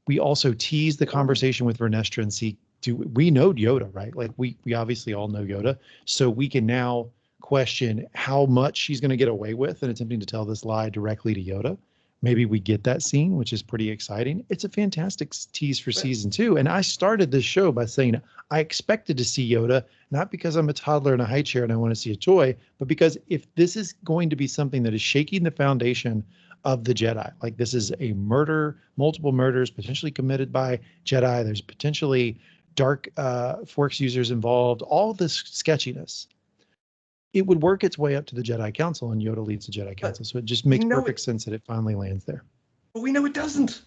We also tease the conversation with Vernestra and see, we know Yoda, right? Like we obviously all know Yoda. So we can now question how much she's going to get away with in attempting to tell this lie directly to Yoda. Maybe we get that scene, which is pretty exciting. It's a fantastic tease for season 2. And I started this show by saying I expected to see Yoda, not because I'm a toddler in a high chair and I want to see a toy, but because if this is going to be something that is shaking the foundation of the Jedi, like this is a murder, multiple murders potentially committed by Jedi, there's potentially dark Force users involved, all this sketchiness, it would work its way up to the Jedi Council, and Yoda leads the Jedi Council. So it just makes perfect sense that it finally lands there. But we know it doesn't.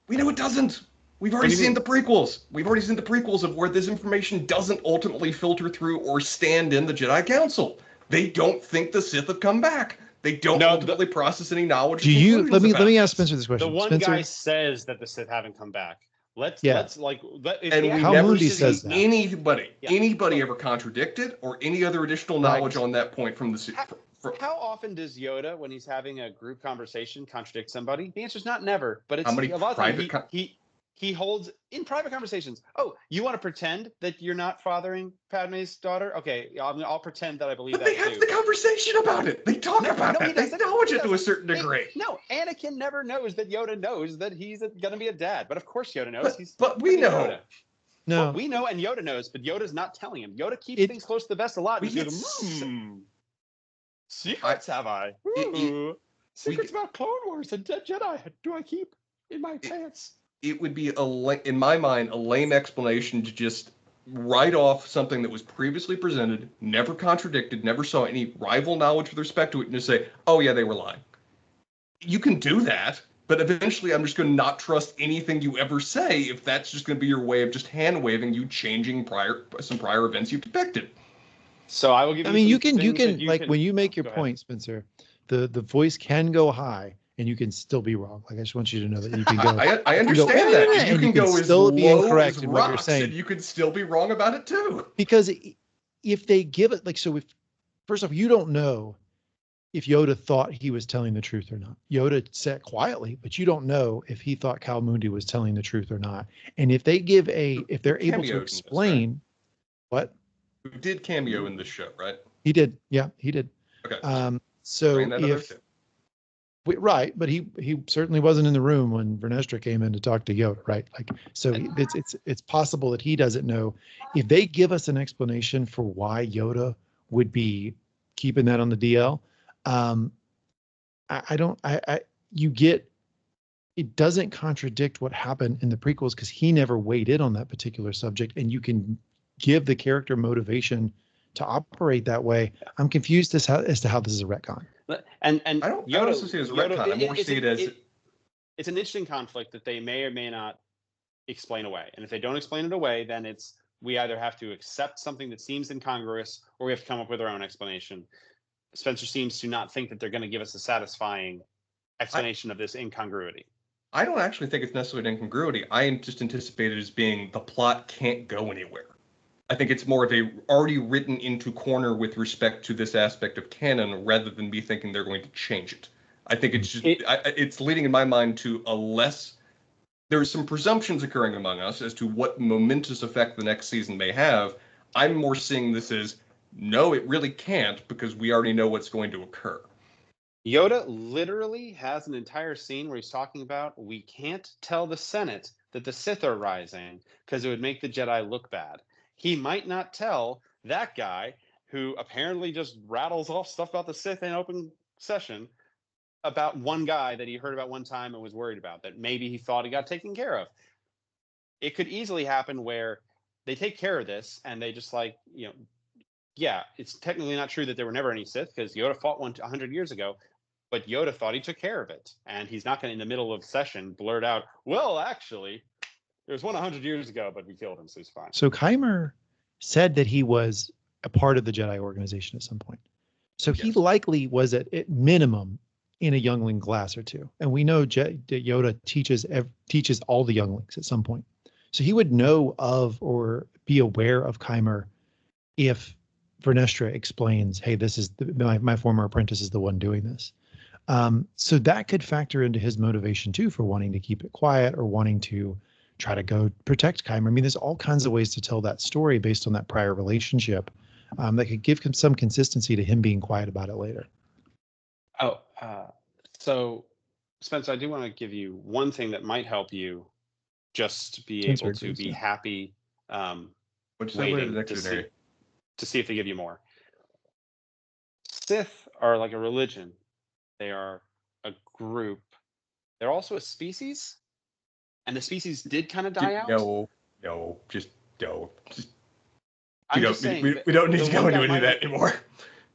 We've already seen the prequels. We've already seen the prequels of where this information doesn't ultimately filter through or stand in the Jedi Council. They don't think the Sith have come back. They don't ultimately process any knowledge. Let me ask Spencer this question. The one guy says that the Sith haven't come back. And we never see anybody ever contradicted or any other additional knowledge on that point from the. How often does Yoda, when he's having a group conversation, contradict somebody? The answer is not never, but it's a lot of times he holds in private conversations. Oh, you want to pretend that you're not fathering Padme's daughter? Okay, I'll pretend that I believe that. But they have the conversation about it. They talk about it. They acknowledge it to a certain degree. Anakin never knows that Yoda knows that he's going to be a dad. But of course Yoda knows. But we know. Yoda. No, well, we know, and Yoda knows, but Yoda's not telling him. Yoda keeps things close to the vest a lot. Secrets have I? Secrets about Clone Wars and Dead Jedi. Do I keep in my pants? It would be, in my mind, a lame explanation to just write off something that was previously presented, never contradicted, never saw any rival knowledge with respect to it, and just say, oh yeah, they were lying. You can do that, but eventually I'm just going to not trust anything you ever say if that's just going to be your way of just hand-waving you changing some prior events you've depicted. So I will give you you can when you make your point, Spencer, the voice can go high and you can still be wrong. Like I just want you to know that you can go. I understand that. And you can go as still be low incorrect as in what you're rocks, saying. and you could still be wrong about it too. Because if they give it if first off, you don't know if Yoda thought he was telling the truth or not. Yoda sat quietly, but you don't know if he thought Cal Mundi was telling the truth or not. And if they're able to explain what who did cameo in this show, right? He did. Yeah, he did. Okay. So right, but he certainly wasn't in the room when Vernestra came in to talk to Yoda, right? Like, so it's possible that he doesn't know. If they give us an explanation for why Yoda would be keeping that on the DL, it doesn't contradict what happened in the prequels because he never weighed in on that particular subject, and you can give the character motivation to operate that way. I'm confused as to how this is a retcon. And I don't also see it as a retcon. I more see it as it's an interesting conflict that they may or may not explain away. And if they don't explain it away, then we either have to accept something that seems incongruous or we have to come up with our own explanation. Spencer seems to not think that they're going to give us a satisfying explanation of this incongruity. I don't actually think it's necessarily an incongruity. I just anticipate it as being the plot can't go anywhere. I think it's more of a already written into corner with respect to this aspect of canon rather than me thinking they're going to change it. I think it's just it's leading in my mind to there's some presumptions occurring among us as to what momentous effect the next season may have. I'm more seeing this as, no, it really can't because we already know what's going to occur. Yoda literally has an entire scene where he's talking about we can't tell the Senate that the Sith are rising because it would make the Jedi look bad. He might not tell that guy who apparently just rattles off stuff about the Sith in open session about one guy that he heard about one time and was worried about, that maybe he thought he got taken care of. It could easily happen where they take care of this and they just it's technically not true that there were never any Sith because Yoda fought one 100 years ago, but Yoda thought he took care of it. And he's not going to, in the middle of session, blurt out, well, actually, there was one 100 years ago, but we killed him, so he's fine. So Kymer said that he was a part of the Jedi organization at some point. So he likely was at minimum in a youngling class or two. And we know that Yoda teaches all the younglings at some point. So he would know of or be aware of Kymer if Vernestra explains, hey, this is my former apprentice is the one doing this. So that could factor into his motivation too for wanting to keep it quiet or wanting to try to go protect Kymer. I mean, there's all kinds of ways to tell that story based on that prior relationship that could give him some consistency to him being quiet about it later. So Spencer, I do want to give you one thing that might help you just be able to be happy waiting to see if they give you more. Sith are like a religion. They are a group. They're also a species. And the species did kind of die out? No. We don't need to go into any of that anymore.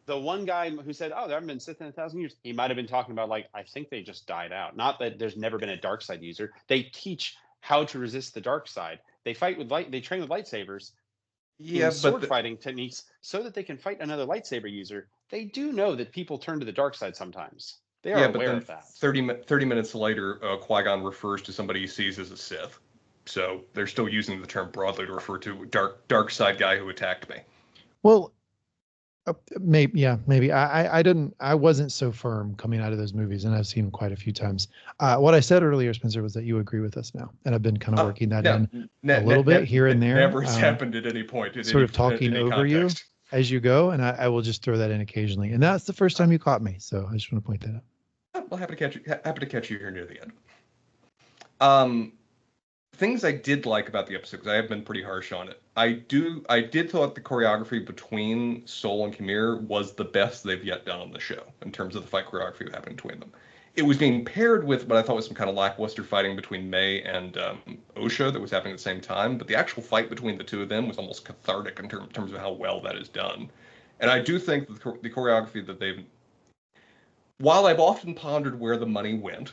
The one guy who said, there haven't been Sith in 1,000 years, he might have been talking about, I think they just died out. Not that there's never been a dark side user. They teach how to resist the dark side. They fight with they train with lightsabers. Sword fighting techniques so that they can fight another lightsaber user. They do know that people turn to the dark side sometimes. They are aware of that. 30 minutes later, Qui-Gon refers to somebody he sees as a Sith. So they're still using the term broadly to refer to dark side guy who attacked me. Well, maybe. I wasn't so firm coming out of those movies, and I've seen them quite a few times. What I said earlier, Spencer, was that you agree with us now, and I've been kind of working that in a little bit here and there. Never has happened at any point. Sort of talking over you as you go, and I will just throw that in occasionally. And that's the first time you caught me, so I just want to point that out. Well, happy to catch you here near the end. Things I did like about the episode, because I have been pretty harsh on it. I did thought the choreography between Sol and Kamir was the best they've yet done on the show in terms of the fight choreography happening between them. It was being paired with what I thought was some kind of lackluster fighting between May and Osha that was happening at the same time, but the actual fight between the two of them was almost cathartic in terms of how well that is done. And I do think that the choreography that while I've often pondered where the money went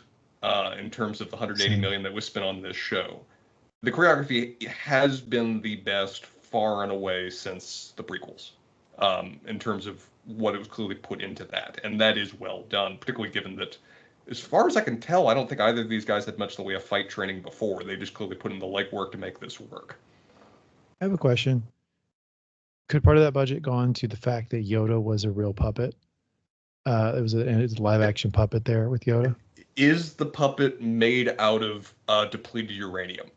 in terms of the $180 million that was spent on this show, the choreography has been the best far and away since the prequels. in terms of what it was clearly put into that. And that is well done, particularly given that, as far as I can tell, I don't think either of these guys had much in the way of fight training before. They just clearly put in the legwork to make this work. I have a question. Could part of that budget gone to the fact that Yoda was a real puppet? It was a live action puppet there with Yoda. Is the puppet made out of depleted uranium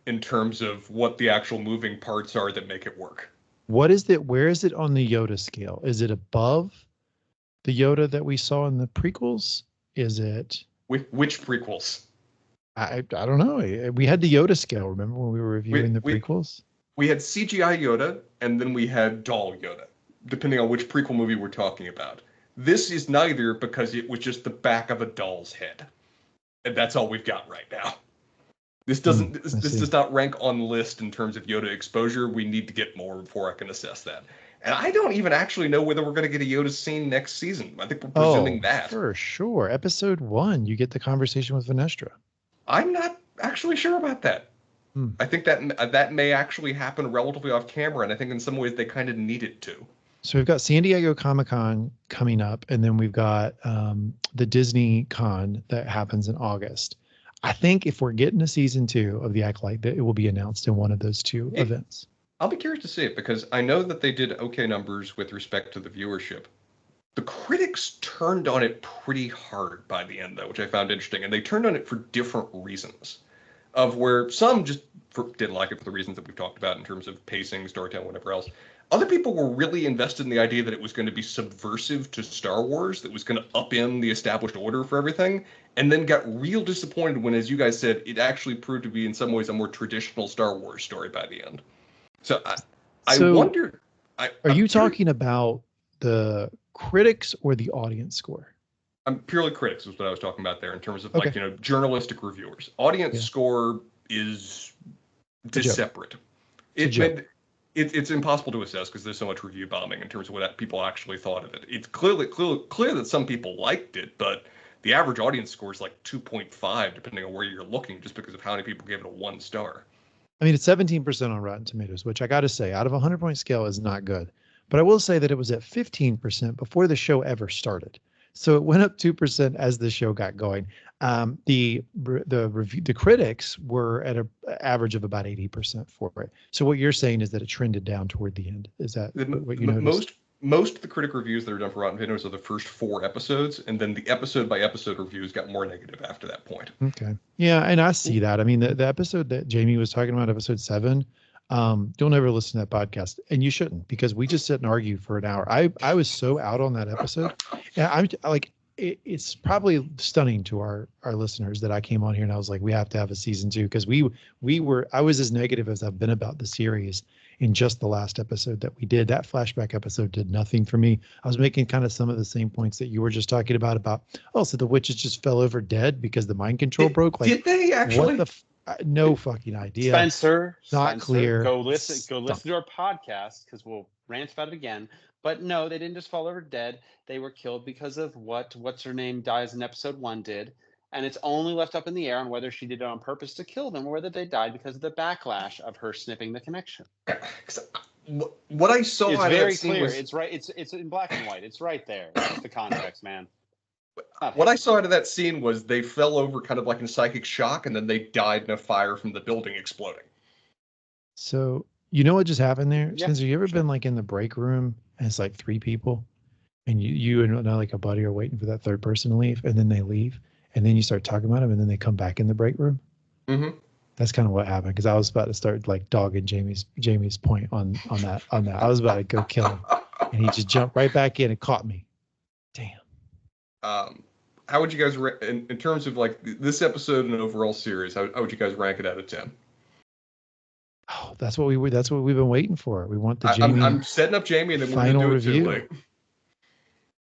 in terms of what the actual moving parts are that make it work? What is it? Where is it on the Yoda scale? Is it above the Yoda that we saw in the prequels? Is it? Which prequels? I don't know. We had the Yoda scale. Remember when we were reviewing the prequels? We had CGI Yoda, and then we had doll Yoda, depending on which prequel movie we're talking about. This is neither, because it was just the back of a doll's head. And that's all we've got right now. This doesn't. This does not rank on the list in terms of Yoda exposure. We need to get more before I can assess that. And I don't even actually know whether we're going to get a Yoda scene next season. I think we're presuming that. For sure. Episode 1, you get the conversation with Vanestra. I'm not actually sure about that. I think that may actually happen relatively off camera, and I think in some ways they kind of need it to. So we've got San Diego Comic-Con coming up, and then we've got the Disney Con that happens in August. I think if we're getting a season 2 of The Acolyte, that it will be announced in one of those two events. I'll be curious to see it, because I know that they did okay numbers with respect to the viewership. The critics turned on it pretty hard by the end, though, which I found interesting, and they turned on it for different reasons. Of where some just didn't like it for the reasons that we've talked about in terms of pacing, storytelling, whatever else. Other people were really invested in the idea that it was going to be subversive to Star Wars, that was going to upend the established order for everything, and then got real disappointed when, as you guys said, it actually proved to be in some ways a more traditional Star Wars story by the end. So I wonder... Are you talking about the critics or the audience score? Purely critics is what I was talking about there in terms of journalistic reviewers. Audience score is separate. It's impossible to assess because there's so much review bombing in terms of what people actually thought of it. It's clear that some people liked it, but the average audience score is like 2.5 depending on where you're looking, just because of how many people gave it a 1 star. I mean, it's 17% on Rotten Tomatoes, which I got to say, out of a 100-point scale is not good. But I will say that it was at 15% before the show ever started. So it went up 2% as the show got going. The critics were at an average of about 80% for it. So what you're saying is that it trended down toward the end. Is that what you noticed? Most of the critic reviews that are done for Rotten Tomatoes are the first 4 episodes, and then the episode by episode reviews got more negative after that point. Okay. Yeah, and I see that. I mean, the episode that Jamie was talking about, episode 7, don't ever listen to that podcast, and you shouldn't, because we just sit and argue for an hour. I was so out on that episode. Yeah, I'm like, it's probably stunning to our listeners that I came on here and I was like, we have to have a season 2, because I was as negative as I've been about the series in just the last episode that we did. That flashback episode did nothing for me. I was making kind of some of the same points that you were just talking about, so the witches just fell over dead because the mind control broke. Like, did they actually? What no fucking idea. Spencer, clear. Go listen to our podcast, because we'll rant about it again. But no, they didn't just fall over dead. They were killed because of what's her name dies in episode 1 did. And it's only left up in the air on whether she did it on purpose to kill them or whether they died because of the backlash of her snipping the connection. What I saw it's out very of that scene clear. was... It's right. It's in black and white. It's right there. That's the context, man. What I saw out of that scene was they fell over kind of like in psychic shock, and then they died in a fire from the building exploding. So you know what just happened there? Yeah, Spencer, you ever been like in the break room and it's like 3 people, and you and like a buddy are waiting for that third person to leave, and then they leave, and then you start talking about them, and then they come back in the break room? Mm-hmm. That's kind of what happened, because I was about to start like dogging Jamie's point on that. I was about to go kill him, and he just jumped right back in and caught me. Damn. How would you guys in terms of like this episode and overall series? How would you guys rank it out of 10? Oh, that's what we've been waiting for. We want the Jamie. I'm setting up Jamie, and then final we're going to do review. it too.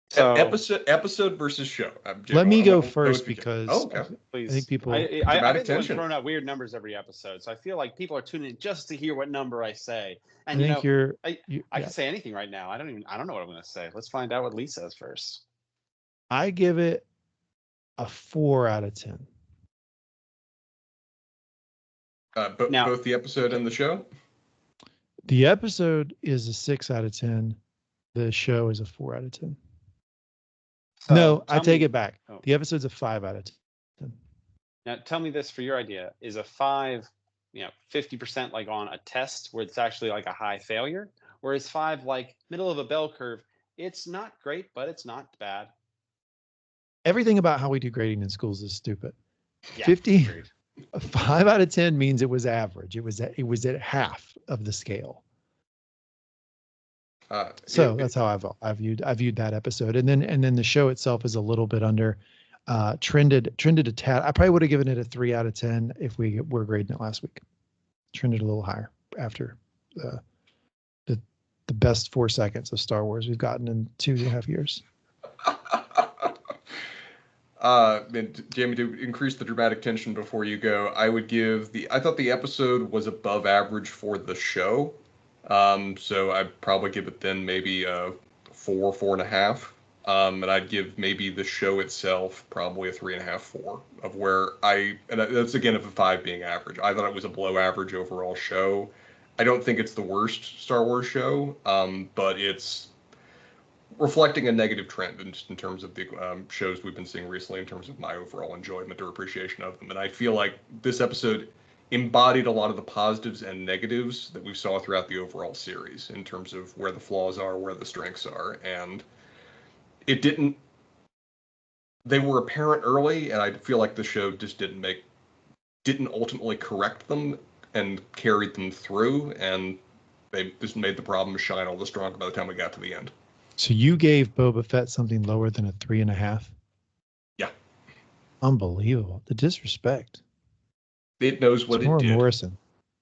So, episode versus show. Let me go first, because please. I think people. I've been throwing out weird numbers every episode, so I feel like people are tuning in just to hear what number I say. And I can say anything right now. I don't know what I'm going to say. Let's find out what Lee says first. I give it a 4 out of 10. Both the episode and the show? The episode is a 6 out of 10. The show is a 4 out of 10. So No, I take me- it back. oh. The episode's a 5 out of 10. Now tell me this for your idea. Is a 5, 50% like on a test where it's actually like a high failure? Or is 5 like middle of a bell curve? It's not great, but it's not bad. Everything about how we do grading in schools is stupid. Yeah, 50, agreed. 5 out of 10 means it was average. It was at half of the scale. That's how I viewed that episode, and then the show itself is a little bit under, trended a tad. I probably would have given it a 3 out of 10 if we were grading it last week. Trended a little higher after the best 4 seconds of Star Wars we've gotten in 2.5 years. And Jamie, to increase the dramatic tension before you go, I thought the episode was above average for the show. So I'd probably give it then maybe a 4.5. And I'd give maybe the show itself probably a 3.5, 4 of where and that's again of a 5 being average. I thought it was a below average overall show. I don't think it's the worst Star Wars show, but it's reflecting a negative trend in terms of the shows we've been seeing recently in terms of my overall enjoyment or appreciation of them. And I feel like this episode embodied a lot of the positives and negatives that we saw throughout the overall series in terms of where the flaws are, where the strengths are. And they were apparent early, and I feel like the show just didn't ultimately correct them and carried them through, and they just made the problem shine all the stronger by the time we got to the end. So you gave Boba Fett something lower than a 3.5? Yeah. Unbelievable. The disrespect. It knows what Tamora it did. Morrison.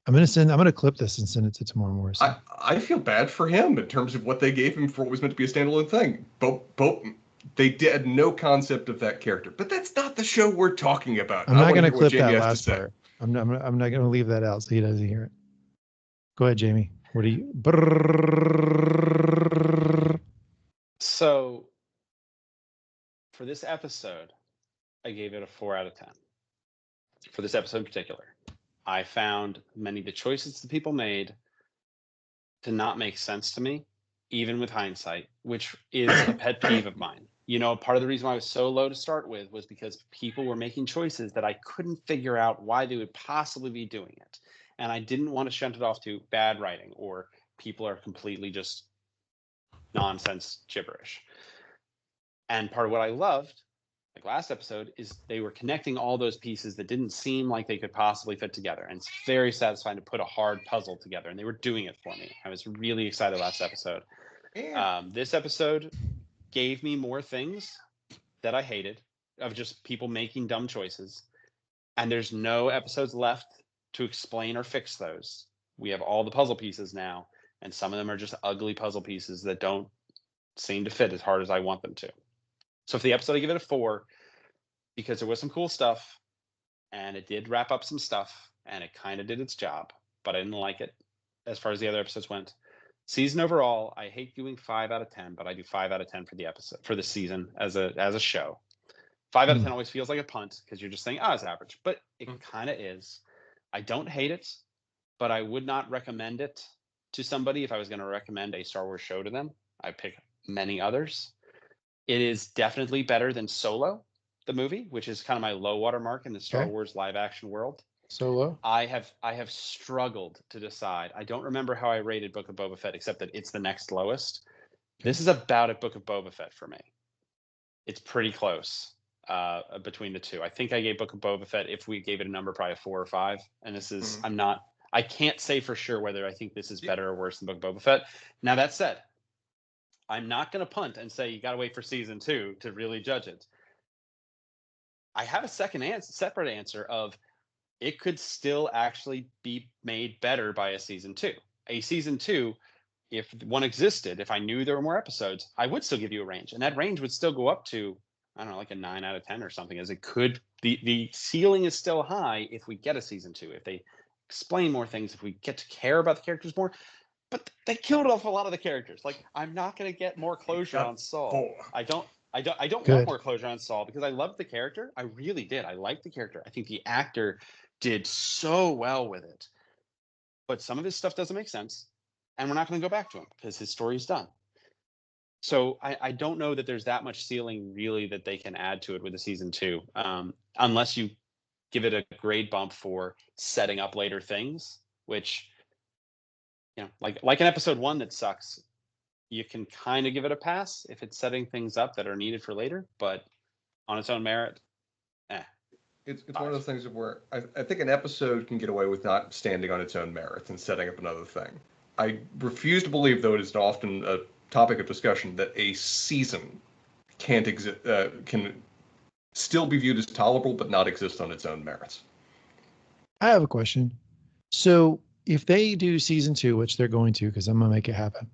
I'm gonna clip this and send it to Tamora Morrison. I feel bad for him in terms of what they gave him for what was meant to be a standalone thing. They had no concept of that character, but that's not the show we're talking about. I'm not going to clip that last part. I'm not going to leave that out so he doesn't hear it. Go ahead, Jamie. What do you? So for this episode, I gave it a 4 out of 10. For this episode in particular, I found many of the choices the people made to not make sense to me, even with hindsight, which is a pet peeve of mine. Part of the reason why I was so low to start with was because people were making choices that I couldn't figure out why they would possibly be doing it. And I didn't want to shunt it off to bad writing or people are completely just nonsense gibberish. And part of what I loved, like last episode, is they were connecting all those pieces that didn't seem like they could possibly fit together. And it's very satisfying to put a hard puzzle together. And they were doing it for me. I was really excited last episode. Yeah. This episode gave me more things that I hated of just people making dumb choices. And there's no episodes left to explain or fix those. We have all the puzzle pieces now. And some of them are just ugly puzzle pieces that don't seem to fit as hard as I want them to. So for the episode, I give it a 4 because there was some cool stuff and it did wrap up some stuff and it kind of did its job, but I didn't like it as far as the other episodes went. Season overall, I hate doing 5 out of 10, but I do 5 out of 10 for the episode, for the season as a show. 5 out of 10 always feels like a punt because you're just saying, it's average, but it kind of is. I don't hate it, but I would not recommend it to somebody if I was going to recommend a Star Wars show to them. I pick many others. It is definitely better than Solo, the movie, which is kind of my low water mark in the Star Wars live action world. Solo? I have struggled to decide. I don't remember how I rated Book of Boba Fett, except that it's the next lowest. This is about a Book of Boba Fett for me. It's pretty close between the two. I think I gave Book of Boba Fett, if we gave it a number, probably a 4 or 5. And this is, I can't say for sure whether I think this is better or worse than Book of Boba Fett. Now, that said, I'm not going to punt and say you got to wait for season 2 to really judge it. I have a separate answer of it could still actually be made better by a season 2. A season 2, if one existed, if I knew there were more episodes, I would still give you a range. And that range would still go up to, I don't know, like a 9 out of 10 or something, as it could. The ceiling is still high if we get a season 2, if they explain more things, if we get to care about the characters more. But they killed off a lot of the characters. Like, I'm not going to get more closure on Saul. 4. I don't want more closure on Saul because I loved the character. I really did. I liked the character. I think the actor did so well with it. But some of his stuff doesn't make sense. And we're not going to go back to him because his story's done. So I don't know that there's that much ceiling really that they can add to it with a season 2, unless you give it a grade bump for setting up later things, which, like an episode 1 that sucks, you can kind of give it a pass if it's setting things up that are needed for later, but on its own merit, It's one of those things where I think an episode can get away with not standing on its own merits and setting up another thing. I refuse to believe, though it is often a topic of discussion, that a season can still be viewed as tolerable but not exist on its own merits. I have a question. So if they do season 2, which they're going to, because I'm going to make it happen,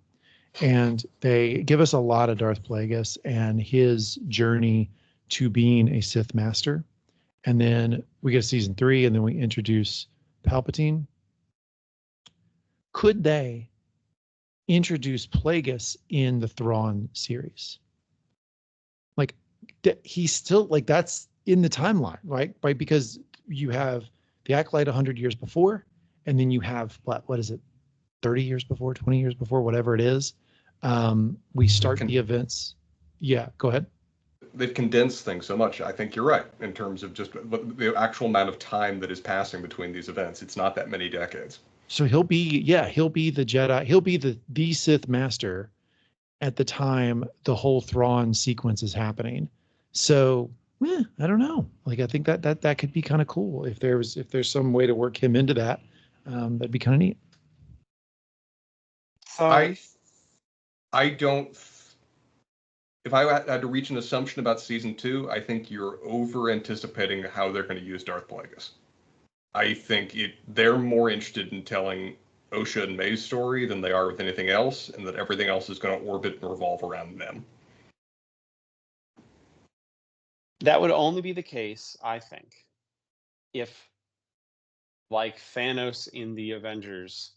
and they give us a lot of Darth Plagueis and his journey to being a Sith Master, and then we get season 3, and then we introduce Palpatine, could they introduce Plagueis in the Thrawn series? Like, he's still, like, that's in the timeline, right? Because you have the Acolyte 100 years before, and then you have, what is it, 30 years before, 20 years before, whatever it is. We start the events. Yeah, go ahead. They've condensed things so much. I think you're right in terms of just the actual amount of time that is passing between these events. It's not that many decades. So he'll be the Jedi. He'll be the Sith Master at the time the whole Thrawn sequence is happening. So, I don't know. Like, I think that could be kind of cool if there's some way to work him into that. That'd be kind of neat. I don't. If I had to reach an assumption about season 2, I think you're over anticipating how they're going to use Darth Plagueis. I think they're more interested in telling Osha and May's story than they are with anything else, and that everything else is going to orbit and revolve around them. That would only be the case, I think, if, like Thanos in the Avengers,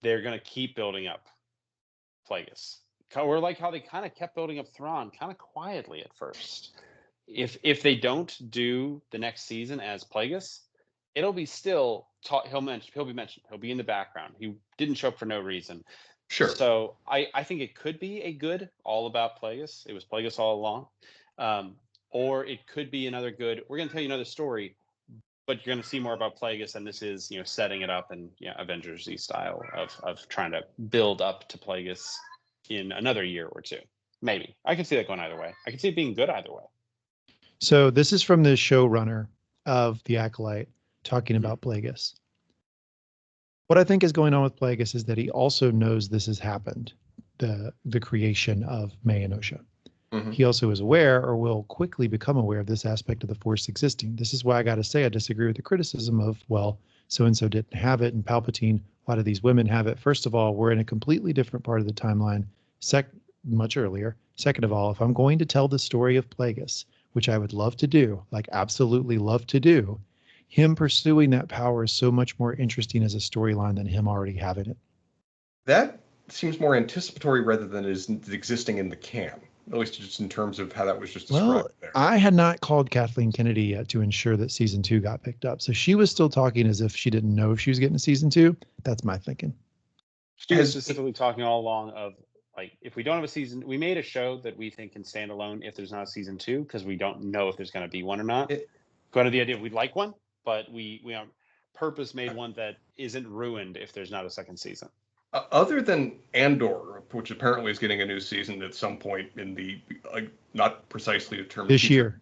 they're going to keep building up Plagueis. Or like how they kind of kept building up Thrawn kind of quietly at first. If they don't do the next season as Plagueis, it'll be still he'll be mentioned. He'll be in the background. He didn't show up for no reason. Sure. So I think it could be a good all about Plagueis. It was Plagueis all along. Or it could be another good, we're going to tell you another story, but you're going to see more about Plagueis, and this is, setting it up and Avengers-y style of trying to build up to Plagueis in another year or two. Maybe. I can see that going either way. I can see it being good either way. So this is from the showrunner of The Acolyte talking about Plagueis. What I think is going on with Plagueis is that he also knows this has happened, the creation of May and Osha. Mm-hmm. He also is aware, or will quickly become aware, of this aspect of the Force existing. This is why I got to say I disagree with the criticism of, well, so-and-so didn't have it, and Palpatine, why do these women have it? First of all, we're in a completely different part of the timeline, much earlier. Second of all, if I'm going to tell the story of Plagueis, which I would love to do, like absolutely love to do, him pursuing that power is so much more interesting as a storyline than him already having it. That seems more anticipatory rather than is existing in the can, at least just in terms of how that was just described there. I had not called Kathleen Kennedy yet to ensure that season 2 got picked up. So she was still talking as if she didn't know if she was getting a season 2. That's my thinking. She was specifically talking all along of, like, if we don't have a season, we made a show that we think can stand alone if there's not a season 2, because we don't know if there's going to be one or not. Going to the idea we'd like one, but we on purpose made one that isn't ruined if there's not a second season. Other than Andor, which apparently is getting a new season at some point in the not precisely determined this year.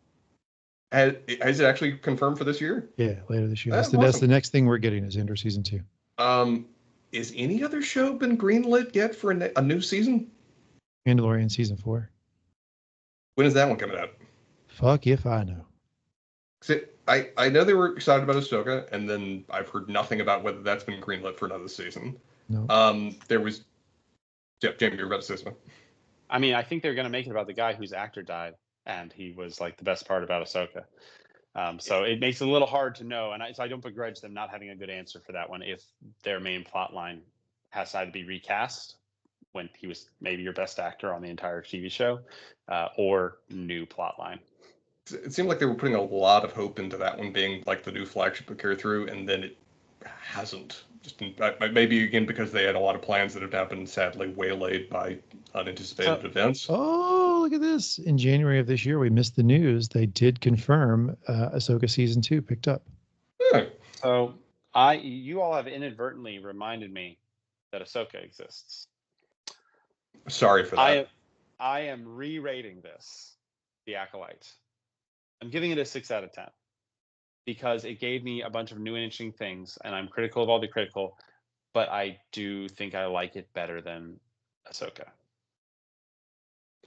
Has it actually confirmed for this year? Yeah, later this year. That's the next thing we're getting is Andor season 2. Is any other show been greenlit yet for a new season? Mandalorian season 4. When is that one coming out? Fuck if I know. I know they were excited about Ahsoka, and then I've heard nothing about whether that's been greenlit for another season. No. There was... Jamie, you're about to say something. I mean, I think they're going to make it about the guy whose actor died, and he was like the best part about Ahsoka. So it makes it a little hard to know, and I don't begrudge them not having a good answer for that one if their main plot line has to either be recast when he was maybe your best actor on the entire TV show, or new plot line. It seemed like they were putting a lot of hope into that one being like the new flagship to carry through, and then it hasn't. Just maybe again because they had a lot of plans that have now been sadly waylaid by Unanticipated events. Oh, look at this. In January of this year, we missed the news. They did confirm Ahsoka season 2 picked up. Yeah. So you all have inadvertently reminded me that Ahsoka exists. Sorry for that. I am re-rating this, The Acolyte. I'm giving it a 6 out of 10 because it gave me a bunch of new and interesting things, and I'm critical of all the critical, but I do think I like it better than Ahsoka.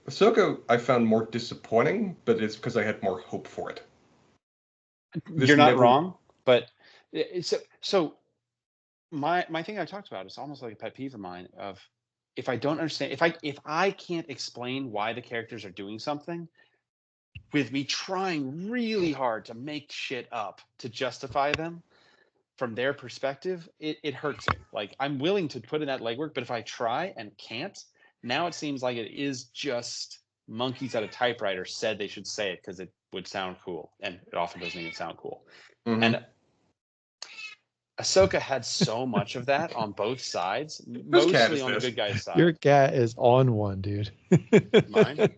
Ahsoka, I found more disappointing, but it's because I had more hope for it. You're not wrong, but so my thing I talked about is almost like a pet peeve of mine of if I don't understand, if I can't explain why the characters are doing something, with me trying really hard to make shit up to justify them from their perspective, it hurts me. Like, I'm willing to put in that legwork, but if I try and can't, now it seems like it is just monkeys at a typewriter said they should say it because it would sound cool, and it often doesn't even sound cool. Mm-hmm. And Ahsoka had so much of that on both sides, mostly on the good guy's side. Your cat is on one, dude. Mine?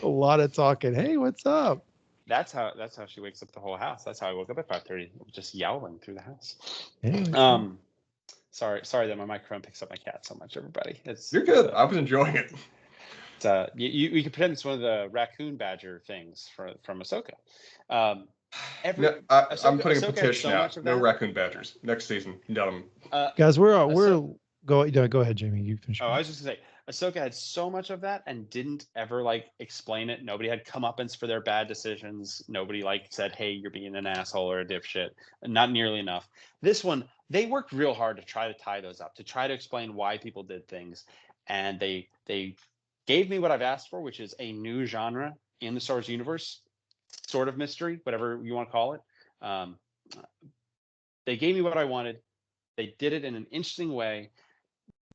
A lot of talking. Hey, what's up? That's how she wakes up the whole house. That's how I woke up at 5:30, just yowling through the house. Hey, Sorry that my microphone picks up my cat so much, everybody. You're good. I was enjoying it. You can pretend it's one of the raccoon badger things from Ahsoka. I'm putting a petition out. No raccoon badgers next season. Guys, go ahead, Jamie. You finish. I was just gonna say, Ahsoka had so much of that and didn't ever explain it. Nobody had comeuppance for their bad decisions. Nobody said, "Hey, you're being an asshole or a dipshit." Not nearly enough. This one, they worked real hard to try to tie those up, to try to explain why people did things, and they gave me what I've asked for, which is a new genre in the Star Wars universe, sort of mystery, whatever you want to call it. They gave me what I wanted. They did it in an interesting way.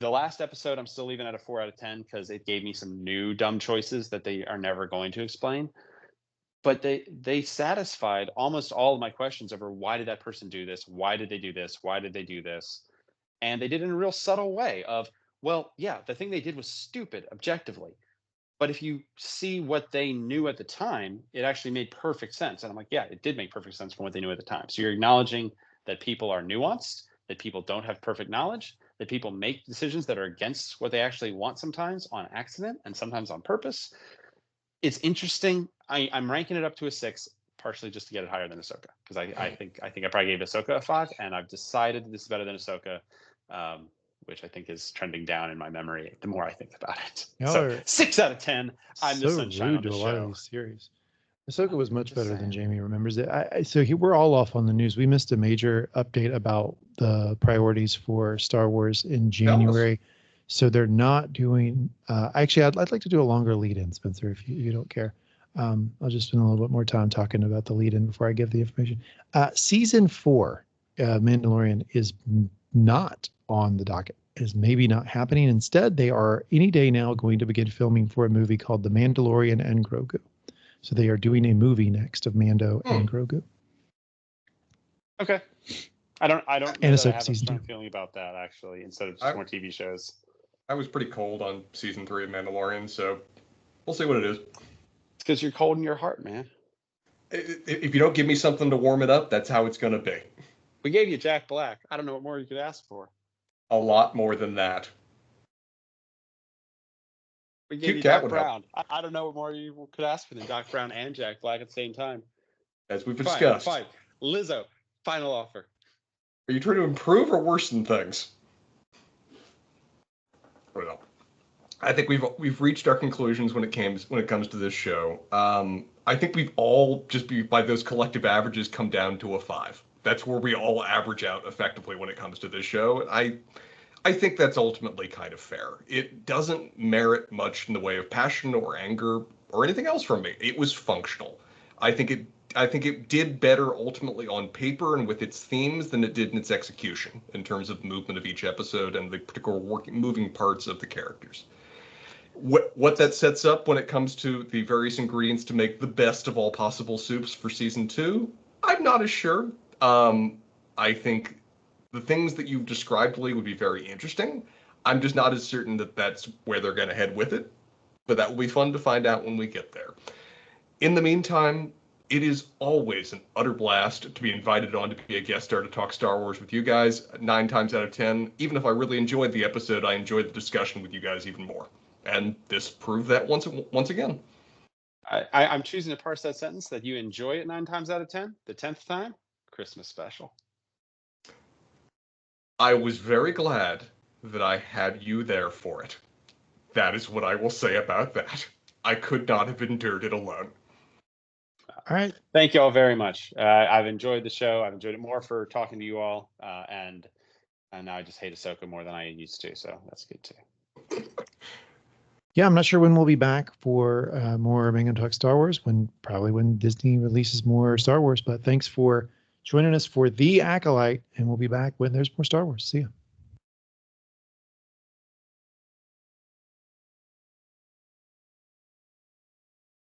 The last episode, I'm still leaving at a 4 out of 10 because it gave me some new dumb choices that they are never going to explain. But they satisfied almost all of my questions over why did that person do this? Why did they do this? Why did they do this? And they did it in a real subtle way of, well, yeah, the thing they did was stupid objectively. But if you see what they knew at the time, it actually made perfect sense. And I'm like, yeah, it did make perfect sense from what they knew at the time. So you're acknowledging that people are nuanced, that people don't have perfect knowledge, that people make decisions that are against what they actually want sometimes on accident and sometimes on purpose. It's interesting. I'm ranking it up to a 6, partially just to get it higher than Ahsoka, because I think I probably gave Ahsoka a 5, and I've decided this is better than Ahsoka, which I think is trending down in my memory the more I think about it. So 6 out of 10. I'm the sunshine on the show. A lot of these series. Ahsoka was much better than Jamie remembers it. We're all off on the news. We missed a major update about the priorities for Star Wars in January. So they're not doing. Actually, I'd like to do a longer lead-in, Spencer, if you don't care. I'll just spend a little bit more time talking about the lead-in before I give the information. Season 4, Mandalorian, is not on the docket. Is maybe not happening. Instead, they are any day now going to begin filming for a movie called The Mandalorian and Grogu. So they are doing a movie next of Mando and Grogu. Okay. I don't know that I have a strong feeling about that, actually, instead of just more TV shows. I was pretty cold on season 3 of Mandalorian, so we'll see what it is. It's because you're cold in your heart, man. If you don't give me something to warm it up, that's how it's going to be. We gave you Jack Black. I don't know what more you could ask for. A lot more than that. We gave you Doc Brown. I don't know what more you could ask for than Doc Brown and Jack Black at the same time. As we've discussed. Fine. Lizzo, final offer. Are you trying to improve or worsen things? Well, I think we've reached our conclusions when it comes to this show. I think we've all by those collective averages come down to a 5. That's where we all average out effectively when it comes to this show. I think that's ultimately kind of fair. It doesn't merit much in the way of passion or anger or anything else from me. It was functional. I think it did better ultimately on paper and with its themes than it did in its execution in terms of movement of each episode and the particular moving parts of the characters. What that sets up when it comes to the various ingredients to make the best of all possible soups for season 2, I'm not as sure. I think the things that you've described, Lee, would be very interesting. I'm just not as certain that that's where they're going to head with it, but that will be fun to find out when we get there. In the meantime, it is always an utter blast to be invited on to be a guest star to talk Star Wars with you guys. 9 times out of 10, even if I really enjoyed the episode, I enjoyed the discussion with you guys even more. And this proved that once again. I'm choosing to parse that sentence that you enjoy it 9 times out of 10. The 10th time, Christmas special. I was very glad that I had you there for it. That is what I will say about that. I could not have endured it alone. All right. Thank you all very much. I've enjoyed the show. I've enjoyed it more for talking to you all. And now I just hate Ahsoka more than I used to. So that's good too. Yeah, I'm not sure when we'll be back for more Mangum Talk Star Wars, probably when Disney releases more Star Wars. But thanks for joining us for The Acolyte, and we'll be back when there's more Star Wars. See ya.